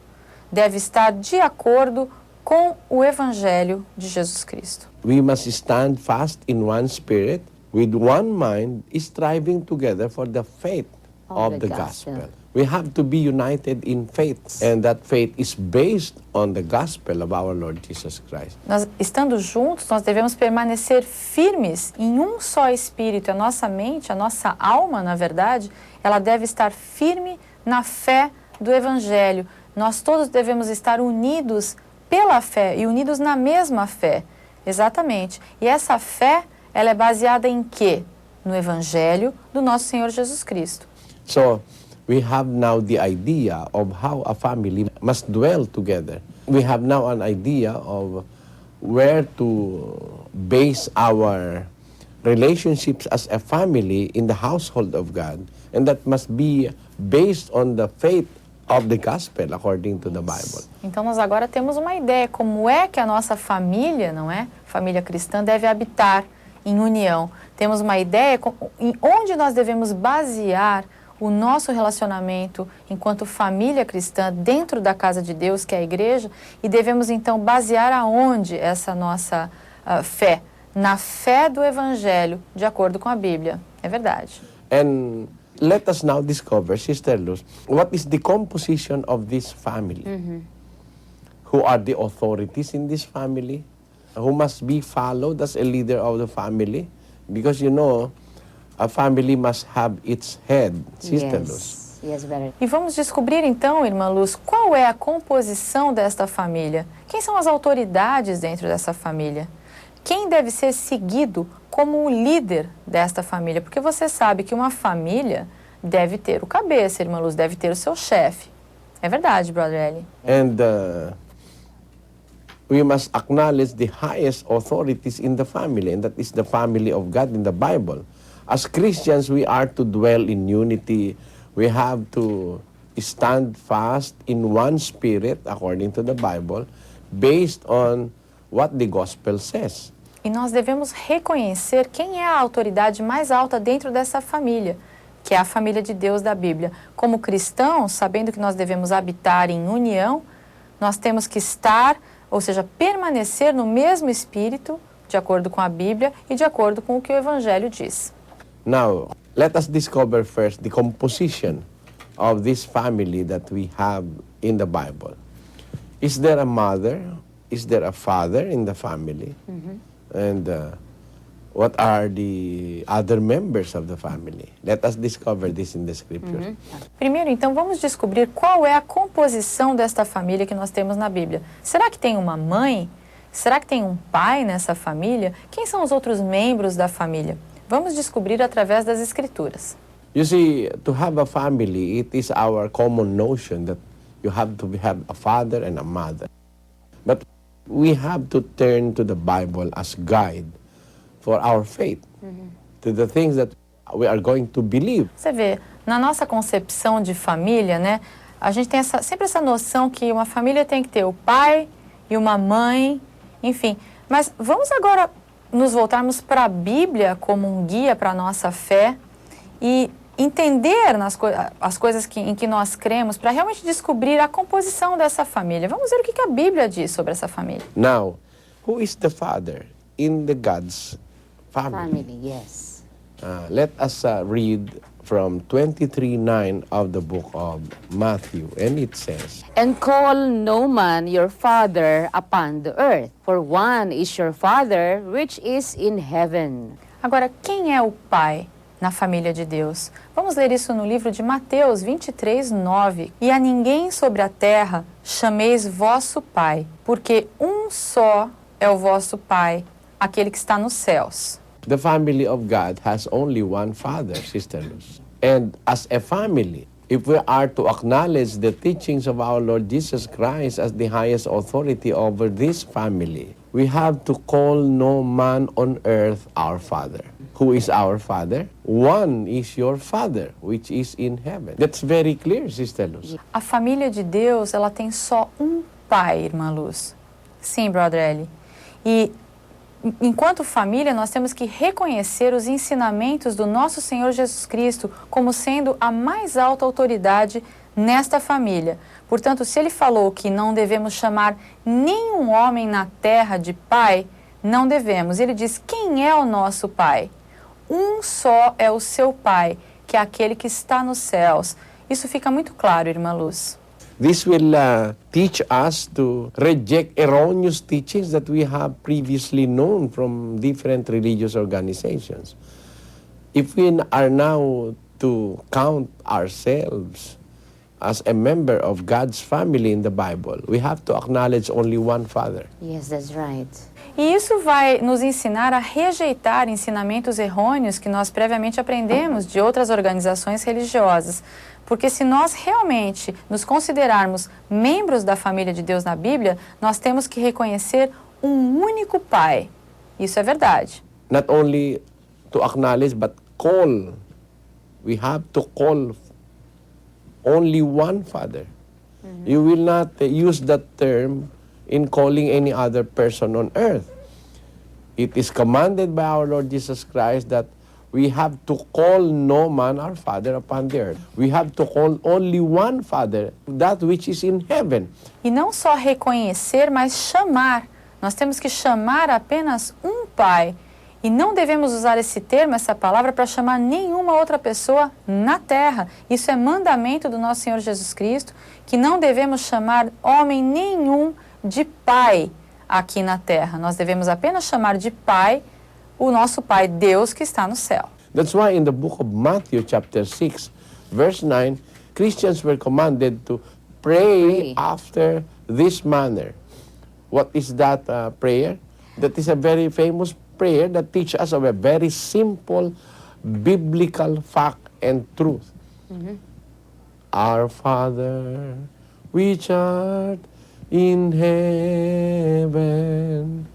Deve estar de acordo com o evangelho de Jesus Cristo. We must stand fast in one spirit, with one mind, striving together for the faith of the gospel. We have to be united in faith, and that faith is based on the gospel of our Lord Jesus Christ. Nós, estando juntos, nós devemos permanecer firmes em um só espírito. A nossa mente, a nossa alma, na verdade, ela deve estar firme na fé do evangelho. Nós todos devemos estar unidos pela fé e unidos na mesma fé. Exatamente. E essa fé, ela é baseada em quê? No Evangelho do nosso Senhor Jesus Cristo. So, we have now the idea of how a family must dwell together. We have now an idea of where to base our relationships as a family in the household of God. And that must be based on the faith of the gospel according to the Bible. Então nós agora temos uma ideia como é que a nossa família, não é? Família cristã deve habitar em união. Temos uma ideia em onde nós devemos basear o nosso relacionamento enquanto família cristã dentro da casa de Deus, que é a igreja, e devemos então basear aonde essa nossa fé? Na fé do evangelho, de acordo com a Bíblia. É verdade. And let us now discover, Sister Luz, what is the composition of this family? Who are the authorities in this family? Who must be followed as a leader of the family? Because you know, a family must have its head, Sister Luz. Yes, better. E vamos descobrir então, irmã Luz, qual é a composição desta família? Quem são as autoridades dentro dessa família? Quem deve ser seguido como o líder desta família? Porque você sabe que uma família deve ter o cabeça, irmã Luz, deve ter o seu chefe. É verdade, Brother Eli. And we must acknowledge the highest authorities in the family, and that is the family of God in the Bible. As Christians, we are to dwell in unity. We have to stand fast in one spirit, according to the Bible, based on what the gospel says. E nós devemos reconhecer quem é a autoridade mais alta dentro dessa família, que é a família de Deus da Bíblia. Como cristãos, sabendo que nós devemos habitar em união, nós temos que estar, ou seja, permanecer no mesmo espírito, de acordo com a Bíblia e de acordo com o que o Evangelho diz. Now, let us discover first the composition of this family that we have in the Bible. Is there a mother? Is there a father in the family? And what are the other members of the family? Let us discover this in the scriptures. Primeiro, então, vamos descobrir qual é a composição desta família que nós temos na Bíblia. Será que tem uma mãe? Será que tem um pai nessa família? Quem são os outros membros da família? Vamos descobrir através das Escrituras. You see, to have a family, it is our common notion that you have to have a father and a mother. But we have to turn to the Bible as guide for our faith, to the things that we are going to believe. Você vê, na nossa concepção de família, né, a gente tem sempre essa noção que uma família tem que ter o pai e uma mãe, enfim. Mas vamos agora nos voltarmos para a Bíblia como um guia para a nossa fé e entender as coisas em que nós cremos para realmente descobrir a composição dessa família. Vamos ver o que a Bíblia diz sobre essa família. Now, who is the father in the God's family? Family, yes. Let us read from 23:9 of the book of Matthew, and it says, And call no man your father upon the earth, for one is your Father which is in heaven. Agora, quem é o pai na família de Deus? Vamos ler isso no livro de Mateus 23:9. E a ninguém sobre a terra chameis vosso pai, porque um só é o vosso pai, aquele que está nos céus. the family of God has only one Father, Sister Luz. And as a family, if we are to acknowledge the teachings of our Lord Jesus Christ as the highest authority over this family, we have to call no man on earth our Father. Who is our Father? One is your Father, which is in heaven. That's very clear, Sister Luz. A família de Deus, ela tem só um pai, irmã Luz. Sim, Brother Eli. E enquanto família, nós temos que reconhecer os ensinamentos do nosso Senhor Jesus Cristo como sendo a mais alta autoridade nesta família. Portanto, se ele falou que não devemos chamar nenhum homem na terra de pai, não devemos. Ele diz, quem é o nosso pai? Um só é o seu pai, que é aquele que está nos céus. Isso fica muito claro, irmã Luz. This will teach us to reject erroneous teachings that we have previously known from different religious organizations. If we are now to count ourselves as a member of God's family in the Bible, we have to acknowledge only one Father. Yes, that's right. E isso vai nos ensinar a rejeitar ensinamentos errôneos que nós previamente aprendemos de outras organizações religiosas. Porque se nós realmente nos considerarmos membros da família de Deus na Bíblia, nós temos que reconhecer um único Pai. Isso é verdade. Not only to acknowledge, but call. We have to call only one Father. You will not use that term in calling any other person on earth. It is commanded by our Lord Jesus Christ that we have to call no man our Father upon the earth. We have to call only one Father, that which is in heaven. E não só reconhecer, mas chamar. Nós temos que chamar apenas um Pai. E não devemos usar esse termo, essa palavra, para chamar nenhuma outra pessoa na terra. Isso é mandamento do nosso Senhor Jesus Cristo, que não devemos chamar homem nenhum de Pai aqui na terra. Nós devemos apenas chamar de Pai o nosso Pai, Deus que está no céu. That's why in the book of Matthew chapter 6, verse 9, Christians were commanded to pray after this manner. What is that prayer? That is a very famous prayer that teaches us of a very simple biblical fact and truth. Our Father, which art in heaven,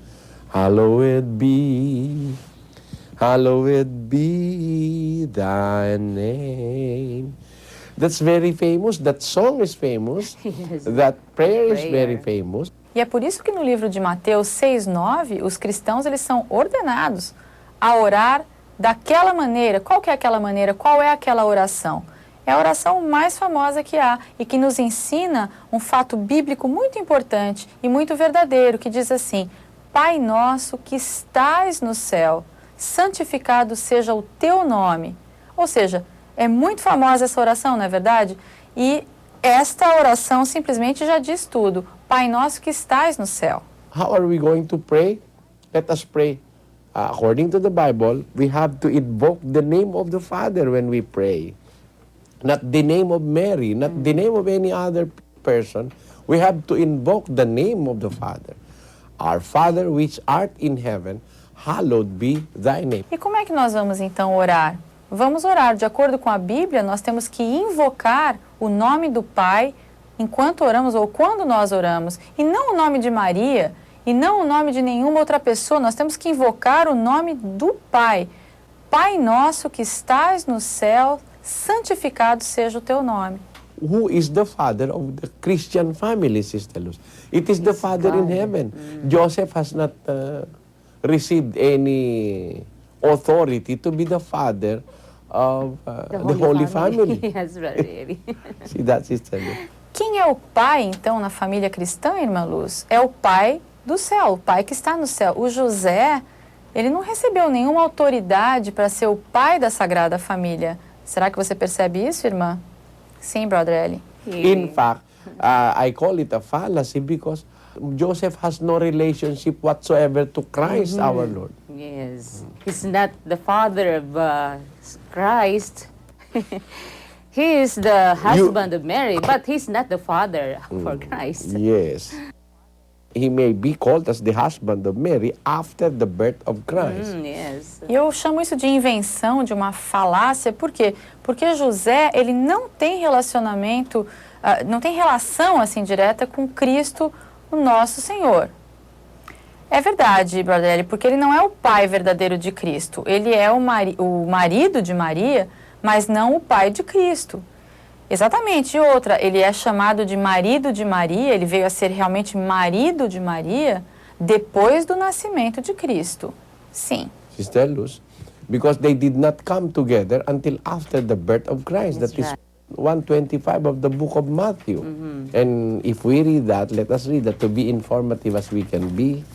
hallowed be thy name. That's very famous. That song is famous. Yes. That prayer is very famous. E é por isso que no livro de Mateus 6:9, os cristãos eles são ordenados a orar daquela maneira. Qual que é aquela maneira? Qual é aquela oração? É a oração mais famosa que há e que nos ensina um fato bíblico muito importante e muito verdadeiro, que diz assim: Pai nosso que estais no céu, santificado seja o teu nome. Ou seja, é muito famosa essa oração, não é verdade? E esta oração simplesmente já diz tudo. Pai nosso que estais no céu. How are we going to pray? Let us pray. According to the Bible, we have to invoke the name of the Father when we pray. Not the name of Mary, not the name of any other person. We have to invoke the name of the Father. Our Father which art in heaven, hallowed be thy name. E como é que nós vamos então orar? Vamos orar. De acordo com a Bíblia, nós temos que invocar o nome do Pai enquanto oramos ou quando nós oramos. E não o nome de Maria, e não o nome de nenhuma outra pessoa. Nós temos que invocar o nome do Pai. Pai nosso que estás no céu, santificado seja o teu nome. Who is the father of the Christian family, Sister Luz? It is the Father in heaven. Joseph has not received any authority to be the father of the Holy Family. Yes, Brother Eli. See that, Sister Luz? Quem é o pai, então, na família cristã, irmã Luz? É o pai do céu, o pai que está no céu. O José, ele não recebeu nenhuma autoridade para ser o pai da Sagrada Família. Será que você percebe isso, irmã? Sim, Brother Eli. In fact, I call it a fallacy because Joseph has no relationship whatsoever to Christ our Lord. Yes. He's not the father of Christ. He is the husband of Mary, but he's not the father for Christ. Yes. He may be called as the husband of Mary after the birth of Christ. Yes. E eu chamo isso de invenção, de uma falácia, por quê? Porque José, ele não tem relacionamento, não tem relação assim direta com Cristo, o nosso Senhor. É verdade, Brother Eli, porque ele não é o pai verdadeiro de Cristo. Ele é o marido de Maria, mas não o pai de Cristo. Exatamente. E outra, ele é chamado de marido de Maria, ele veio a ser realmente marido de Maria depois do nascimento de Cristo. Sim. Sister Luz, because they did not come together until after the birth of Christ. That's That is right. 125 of the book of Matthew. And if we read that, let us read that to be informative as we can be.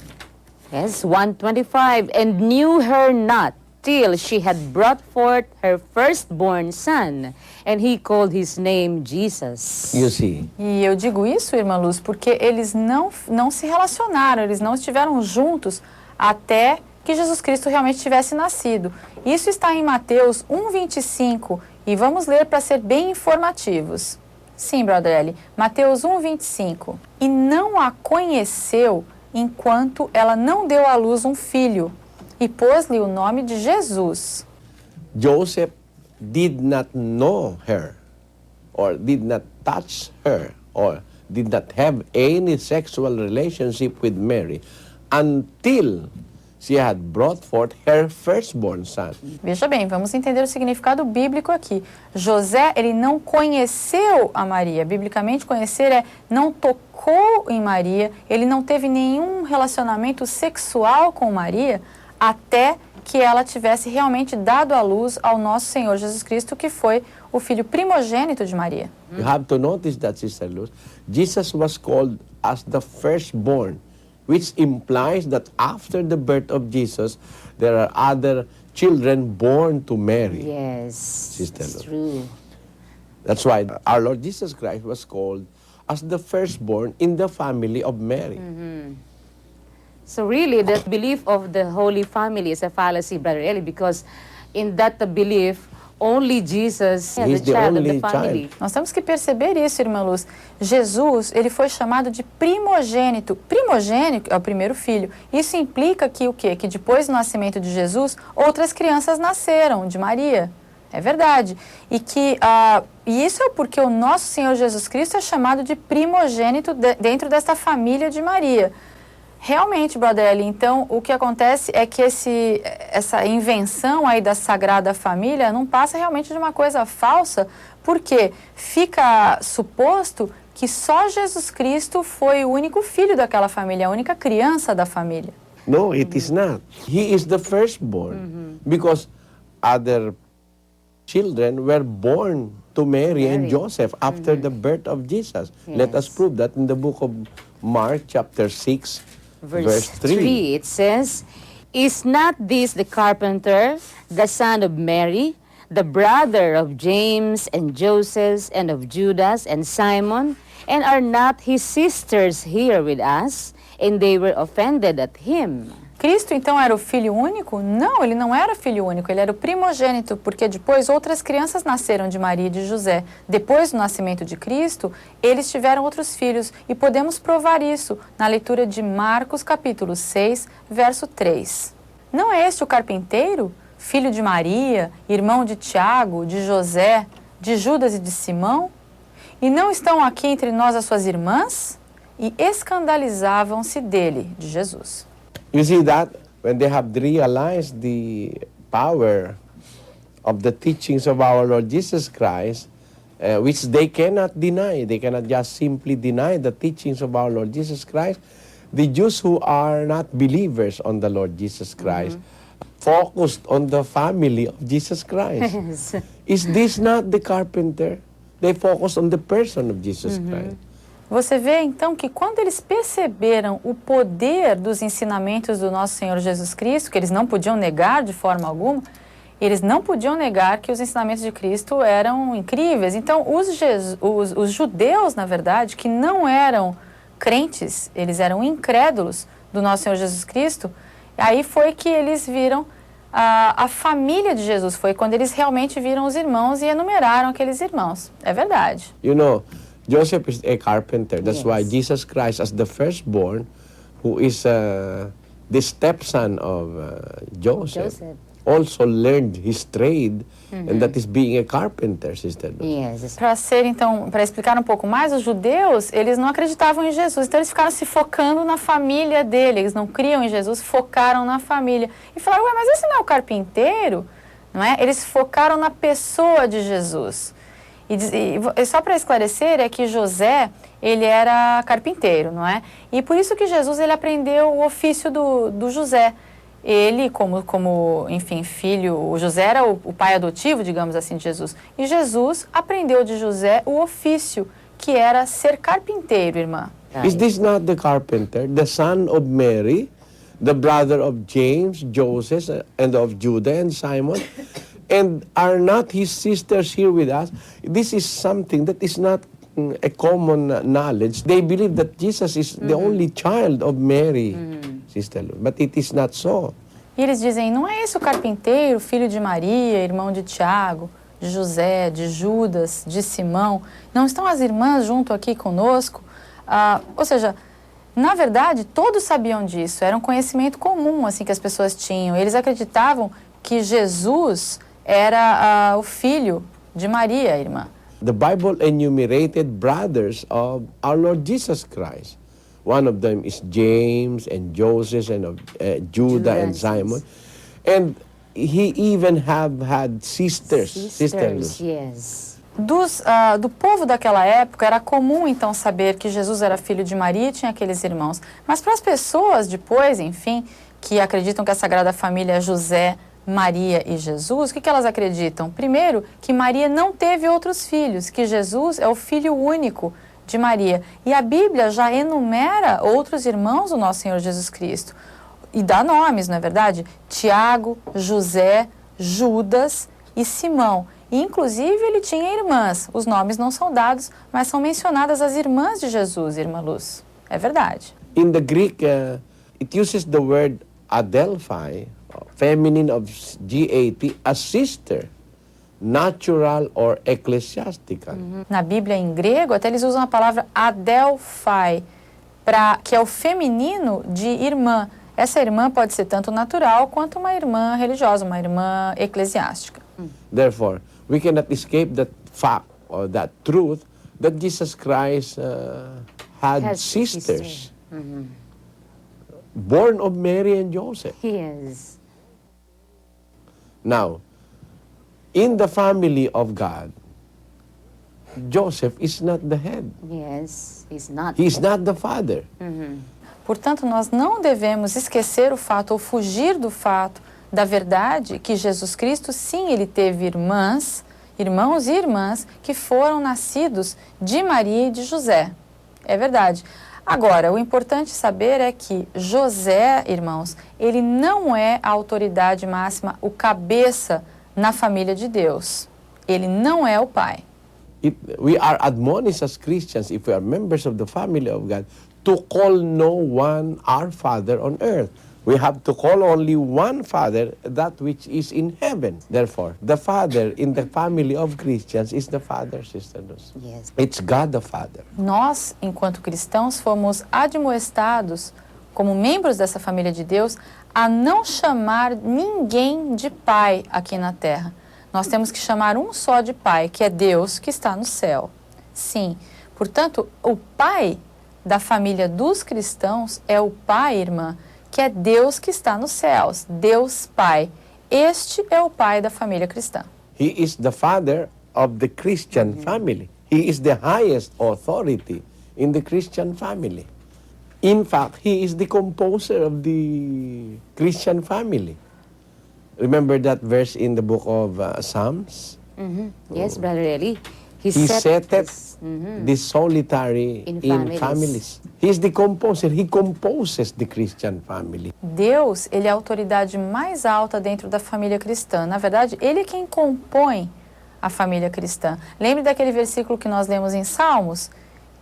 Yes, 125, and knew her not till she had brought forth her firstborn son, and he called his name Jesus. You see, E eu digo isso, irmã Luz, porque eles não se relacionaram, eles não estiveram juntos até que Jesus Cristo realmente tivesse nascido. Isso está em Mateus 1:25 e vamos ler para ser bem informativos. Sim, Brother Eli, Mateus 1:25. E não a conheceu enquanto ela não deu à luz um filho, e pôs-lhe o nome de Jesus. Joseph did not know her, or did not touch her, or did not have any sexual relationship with Mary until she had brought forth her firstborn son. Veja bem, vamos entender o significado bíblico aqui. José, ele não conheceu a Maria. Biblicamente, conhecer é não tocou em Maria, ele não teve nenhum relacionamento sexual com Maria até que ela tivesse realmente dado à luz ao nosso Senhor Jesus Cristo, que foi o filho primogênito de Maria. You have to notice that, Sister Luz. Jesus was called as the firstborn, which implies that after the birth of Jesus, there are other children born to Mary. Yes, Sister it's Luz. true. That's why our Lord Jesus Christ was called as the firstborn in the family of Mary. So really, the belief of the Holy Family is a fallacy, Brother Eli, because in that belief, only Jesus is He's the the child of the only family. child. Nós temos que perceber isso, irmã Luz. Jesus, ele foi chamado de primogênito. Primogênito é o primeiro filho. Isso implica que o quê? Que depois do nascimento de Jesus, outras crianças nasceram de Maria. É verdade. E que e isso é porque o nosso Senhor Jesus Cristo é chamado de primogênito dentro desta família de Maria. Realmente, Brother Eli, então, o que acontece é que essa invenção aí da Sagrada Família não passa realmente de uma coisa falsa, porque fica suposto que só Jesus Cristo foi o único filho daquela família, a única criança da família. No, it is not. He is the firstborn because other children were born to Mary and Joseph after the birth of Jesus. Let us Yes. prove that in the book of Mark, chapter 6, verse 3. It says, is not this the carpenter, the son of Mary, the brother of James and Joseph and of Judas and Simon? And are not his sisters here with us? And they were offended at him. Cristo, então, era o filho único? Não, ele não era filho único, ele era o primogênito, porque depois outras crianças nasceram de Maria e de José. Depois do nascimento de Cristo, eles tiveram outros filhos, e podemos provar isso na leitura de Marcos, capítulo 6, verso 3. Não é este o carpinteiro, filho de Maria, irmão de Tiago, de José, de Judas e de Simão? E não estão aqui entre nós as suas irmãs? E escandalizavam-se dele, de Jesus. You see that when they have realized the power of the teachings of our Lord Jesus Christ, which they cannot deny. They cannot just simply deny the teachings of our Lord Jesus Christ. The Jews who are not believers on the Lord Jesus Christ focused on the family of Jesus Christ. Yes. Is this not the carpenter? They focus on the person of Jesus Christ. Você vê então que quando eles perceberam o poder dos ensinamentos do nosso Senhor Jesus Cristo, que eles não podiam negar de forma alguma, eles não podiam negar que os ensinamentos de Cristo eram incríveis. Então, os judeus, na verdade, que não eram crentes, eles eram incrédulos do nosso Senhor Jesus Cristo, aí foi que eles viram a família de Jesus, foi quando eles realmente viram os irmãos e enumeraram aqueles irmãos. É verdade. You know, Joseph is a carpenter. That's Yes. why Jesus Christ, as the firstborn, who is the stepson of Joseph, also learned his trade, and that is being a carpenter, Sister. Yes. Para explicar um pouco mais, os judeus, eles não acreditavam em Jesus, então eles ficaram se focando na família dele, eles não criam em Jesus, focaram na família. E falaram, ué, mas esse não é o carpinteiro? Não é? Eles focaram na pessoa de Jesus. E só para esclarecer, é que José, ele era carpinteiro, não é? E por isso que Jesus, ele aprendeu o ofício do José. Ele, enfim, filho, o José era o pai adotivo, digamos assim, de Jesus. E Jesus aprendeu de José o ofício, que era ser carpinteiro, irmã. Is this not the carpenter, the son of Mary, the brother of James, Joseph, and of Judah and Simon? And are not his sisters here with us? This is something that is not a common knowledge. They believe that Jesus is the only child of Mary, Sister Lu. But it is not so. E eles dizem, não é esse o carpinteiro, filho de Maria, irmão de Tiago, de José, de Judas, de Simão? Não estão as irmãs junto aqui conosco? Ou seja, na verdade, todos sabiam disso. Era um conhecimento comum assim, que as pessoas tinham. Eles acreditavam que Jesus era o filho de Maria, irmã. The Bible enumerated brothers of our Lord Jesus Christ. One of them is James and Joseph and of Judah and Simon. And he even had sisters. Sisters, yes. Do povo daquela época, era comum então saber que Jesus era filho de Maria e tinha aqueles irmãos. Mas para as pessoas depois, enfim, que acreditam que a Sagrada Família é José, Maria e Jesus, o que elas acreditam? Primeiro, que Maria não teve outros filhos, que Jesus é o filho único de Maria. E a Bíblia já enumera outros irmãos do nosso Senhor Jesus Cristo. E dá nomes, não é verdade? Tiago, José, Judas e Simão. E, inclusive, ele tinha irmãs. Os nomes não são dados, mas são mencionadas as irmãs de Jesus, irmã Luz. É verdade. In the Greek, it uses the word adelphoi, feminine of G-A-T, a sister, natural or ecclesiastical. Na Bíblia, em grego, até eles usam a palavra adelphai, que é o feminino de irmã. Essa irmã pode ser tanto natural quanto uma irmã religiosa, uma irmã eclesiástica. Therefore, we cannot escape that fact or that truth that Jesus Christ had Has sisters, born of Mary and Joseph. Yes. Now, in the family of God, Joseph is not the head. Yes, he's not. He is not the father. Portanto, nós não devemos esquecer o fato ou fugir do fato da verdade que Jesus Cristo, sim, ele teve irmãos e irmãs que foram nascidos de Maria e de José. É verdade. Agora, o importante saber é que José, irmãos, ele não é a autoridade máxima, o cabeça na família de Deus. Ele não é o pai. We are admonished as Christians, if we are members of the family of God, to call no one our Father on earth. We have to call only one Father, that which is in heaven. Therefore, the Father in the family of Christians is the Father, Sister Luz. Yes. It's God the Father. Nós, enquanto cristãos, fomos admoestados, como membros dessa família de Deus, a não chamar ninguém de pai aqui na terra. Nós temos que chamar um só de pai, que é Deus que está no céu. Sim, portanto, o pai da família dos cristãos é o pai, irmã, que é Deus que está nos céus, Deus Pai. este é o pai da família cristã. He is the father of the Christian family. He is the highest authority in the Christian family. In fact, he is the composer of the Christian family. Remember that verse in the book of Psalms? Yes, Brother Eli. He He set setteth this- the solitary In in families. families. He is the composer. He composes the Christian family. Deus, ele é a autoridade mais alta dentro da família cristã. Na verdade, ele é quem compõe a família cristã. Lembre daquele versículo que nós lemos em Salmos,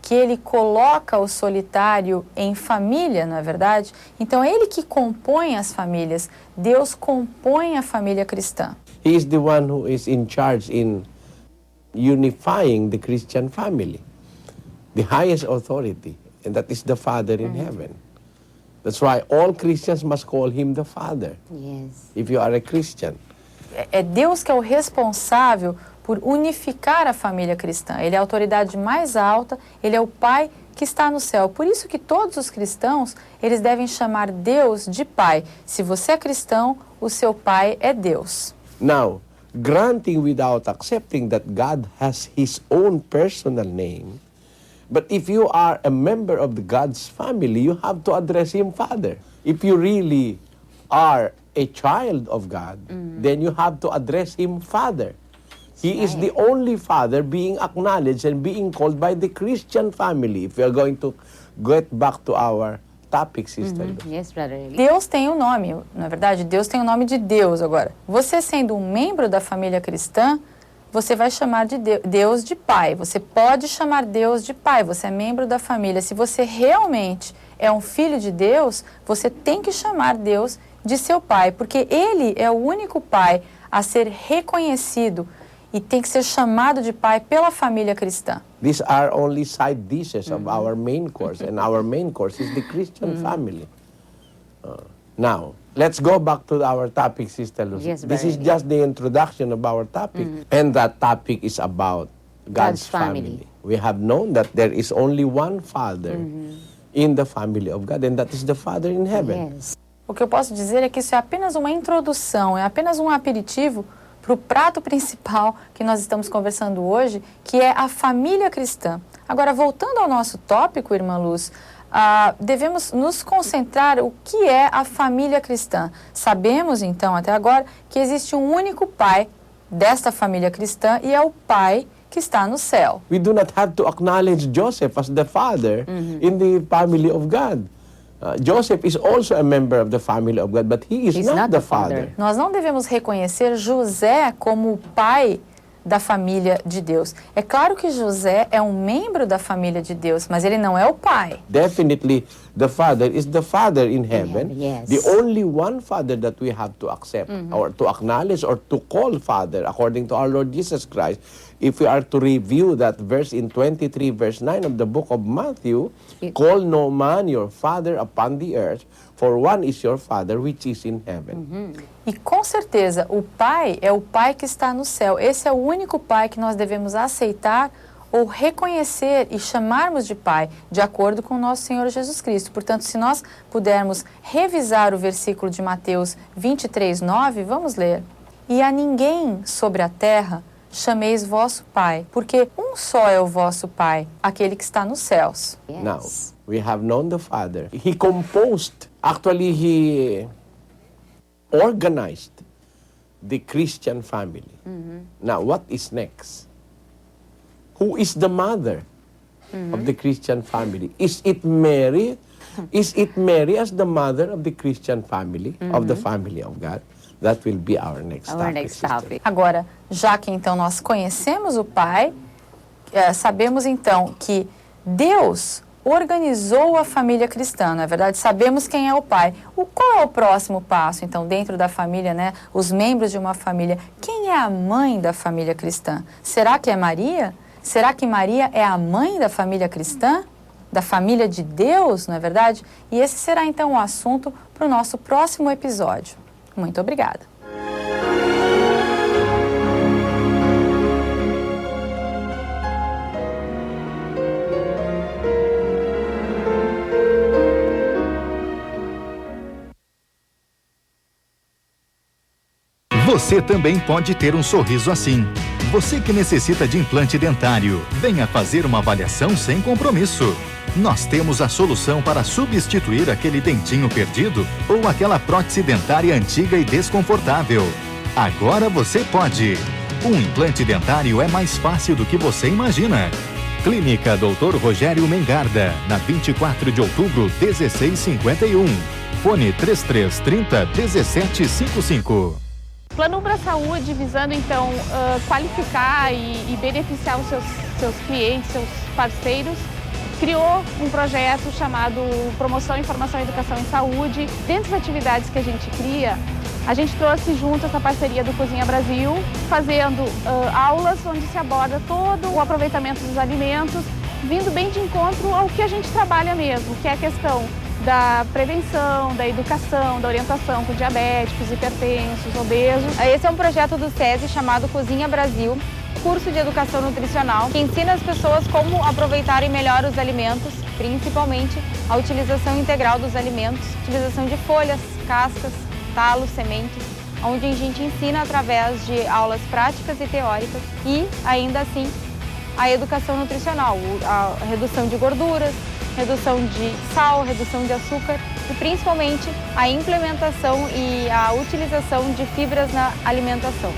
que ele coloca o solitário em família, não é verdade? Então, é ele que compõe as famílias. Deus compõe a família cristã. He is the one who is in charge in unifying the Christian family, the highest authority, and that is the Father in heaven. That's why all Christians must call him the Father, Yes. if you are a Christian. É Deus que é o responsável por unificar a família cristã. Ele é a autoridade mais alta, ele é o Pai que está no céu. Por isso que todos os cristãos, eles devem chamar Deus de Pai. Se você é cristão, o seu Pai é Deus. Now, granting without accepting that God has his own personal name, but if you are a member of the God's family, you have to address him Father. If you really are a child of God, then you have to address him Father. He is the only Father being acknowledged and being called by the Christian family. If we are going to get back to our topic, Sister Luz. Yes, Brother Eli. Deus tem o nome, na verdade, Deus tem o nome de Deus agora. Você sendo um membro da família cristã, você vai chamar de Deus de Pai. Você pode chamar Deus de Pai, você é membro da família. Se você realmente é um filho de Deus, você tem que chamar Deus de seu Pai, porque Ele é o único Pai a ser reconhecido e tem que ser chamado de Pai pela família cristã. These are only side dishes of our main course, and our main course is the Christian family. Now, let's go back to our topic, Sister Lucy. Yes, This is Brother. just the introduction of our topic, and that topic is about God's God's family. family. We have known that there is only one Father in the family of God, and that is the Father in heaven. Yes. O que eu posso dizer é que isso é apenas uma introdução, é apenas um aperitivo para o prato principal que nós estamos conversando hoje, que é a família cristã. Agora, voltando ao nosso tópico, irmã Luz, devemos nos concentrar o que é a família cristã. Sabemos, então, até agora, que existe um único pai desta família cristã e é o Pai que está no céu. We do not have to acknowledge Joseph as the father in the family of God. Joseph is also a member of the family of God, but he is He's not not the the father. father. Nós não devemos reconhecer José como o pai da família de Deus. É claro que José é um membro da família de Deus, mas ele não é o pai. Definitely, the Father is the Father in heaven. yes. The only one Father that we have to accept or to acknowledge or to call Father, according to our Lord Jesus Christ. If we are to review that verse in 23, verse 9 of the book of Matthew, call no man your father upon the earth, for one is your Father which is in heaven. E com certeza, o pai é o pai que está no céu. Esse é o único pai que nós devemos aceitar ou reconhecer e chamarmos de pai, de acordo com o nosso Senhor Jesus Cristo. Portanto, se nós pudermos revisar o versículo de Mateus 23, 9, vamos ler. E a ninguém sobre a terra chameis vosso pai, porque um só é o vosso pai, aquele que está nos céus. Yes. Now, we have known the Father. He composed, actually he organized the Christian family. Now, what is next? Who is the mother of the Christian family? Is it Mary? Is it Mary as the mother of the Christian family, of the family of God? That will be our next Our topic. next sister. topic. Agora, já que então nós conhecemos o Pai, sabemos então que Deus organizou a família cristã, não é verdade? Sabemos quem é o Pai. Qual é o próximo passo, então, dentro da família, né? Os membros de uma família. Quem é a mãe da família cristã? Será que é Maria? Será que Maria é a mãe da família cristã? Da família de Deus, não é verdade? E esse será então o assunto para o nosso próximo episódio. Muito obrigada. Você também pode ter um sorriso assim. Você que necessita de implante dentário, venha fazer uma avaliação sem compromisso. Nós temos a solução para substituir aquele dentinho perdido ou aquela prótese dentária antiga e desconfortável. Agora você pode. Um implante dentário é mais fácil do que você imagina. Clínica Dr. Rogério Mengarda, na 24 de outubro, 1651. Fone 3330-1755. Plano Ubra Saúde, visando então qualificar e beneficiar os seus clientes, seus parceiros, criou um projeto chamado Promoção, Informação, Educação em Saúde. Dentre as atividades que a gente cria, a gente trouxe junto essa parceria do Cozinha Brasil, fazendo aulas onde se aborda todo o aproveitamento dos alimentos, vindo bem de encontro ao que a gente trabalha mesmo, que é a questão da prevenção, da educação, da orientação com diabéticos, hipertensos, obesos. Esse é um projeto do SESI chamado Cozinha Brasil, curso de educação nutricional, que ensina as pessoas como aproveitarem melhor os alimentos, principalmente a utilização integral dos alimentos, utilização de folhas, cascas, talos, sementes, onde a gente ensina através de aulas práticas e teóricas e, ainda assim, a educação nutricional, a redução de gorduras, redução de sal, redução de açúcar e principalmente a implementação e a utilização de fibras na alimentação.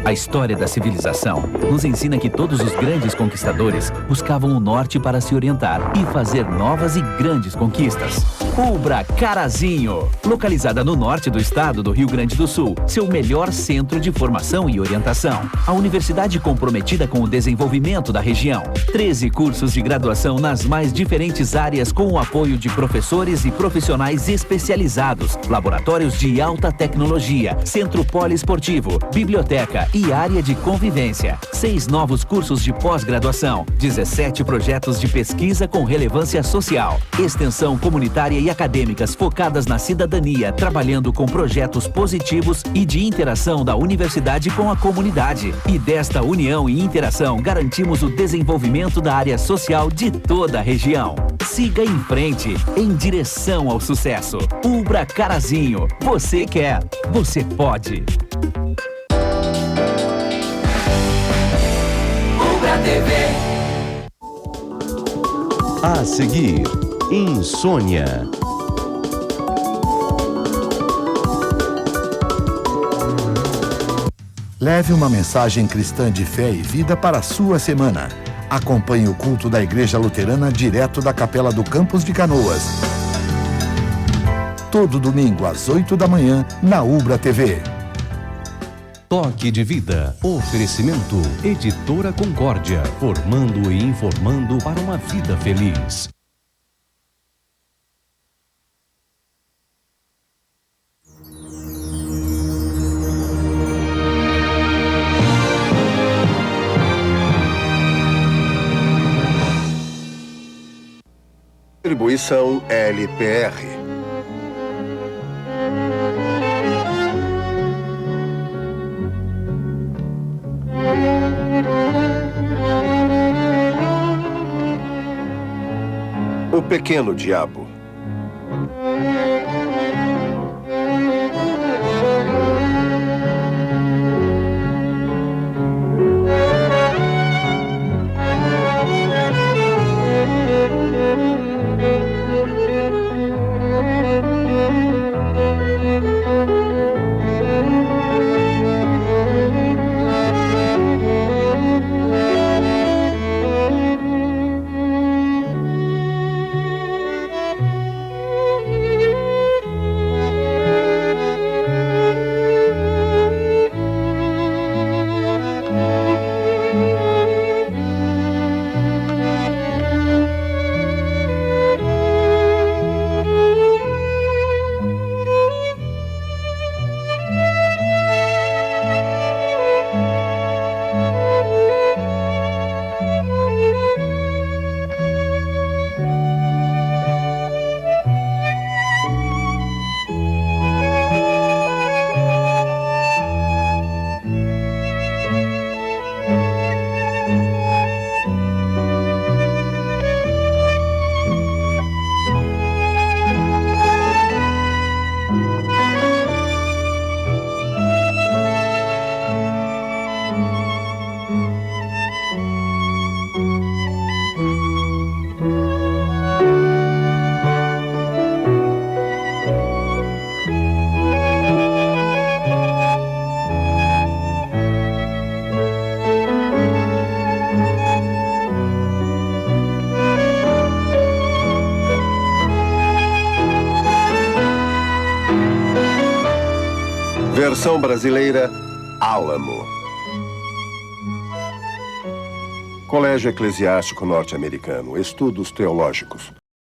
A história da civilização nos ensina que todos os grandes conquistadores buscavam o norte para se orientar e fazer novas e grandes conquistas. Ubra Carazinho, localizada no norte do estado do Rio Grande do Sul, seu melhor centro de formação e orientação. A universidade comprometida com o desenvolvimento da região. 13 cursos de graduação nas mais diferentes áreas com o apoio de professores e profissionais especializados, laboratórios de alta tecnologia, centro poliesportivo, biblioteca e área de convivência. 6 novos cursos de pós-graduação, 17 projetos de pesquisa com relevância social, extensão comunitária e acadêmicas focadas na cidadania, trabalhando com projetos positivos e de interação da universidade com a comunidade. E desta união e interação, garantimos o desenvolvimento da área social de toda a região. Siga em frente, em direção ao sucesso. Ubra Carazinho, você quer, você pode. Ubra TV. A seguir, Insônia. Leve uma mensagem cristã de fé e vida para a sua semana. Acompanhe o culto da Igreja Luterana direto da Capela do Campos de Canoas. Todo domingo às 8 da manhã na Ubra TV. Toque de Vida. Oferecimento. Editora Concórdia. Formando e informando para uma vida feliz. Distribuição LPR. O Pequeno Diabo. Versão brasileira, Álamo. Colégio Eclesiástico Norte-Americano. Estudos teológicos.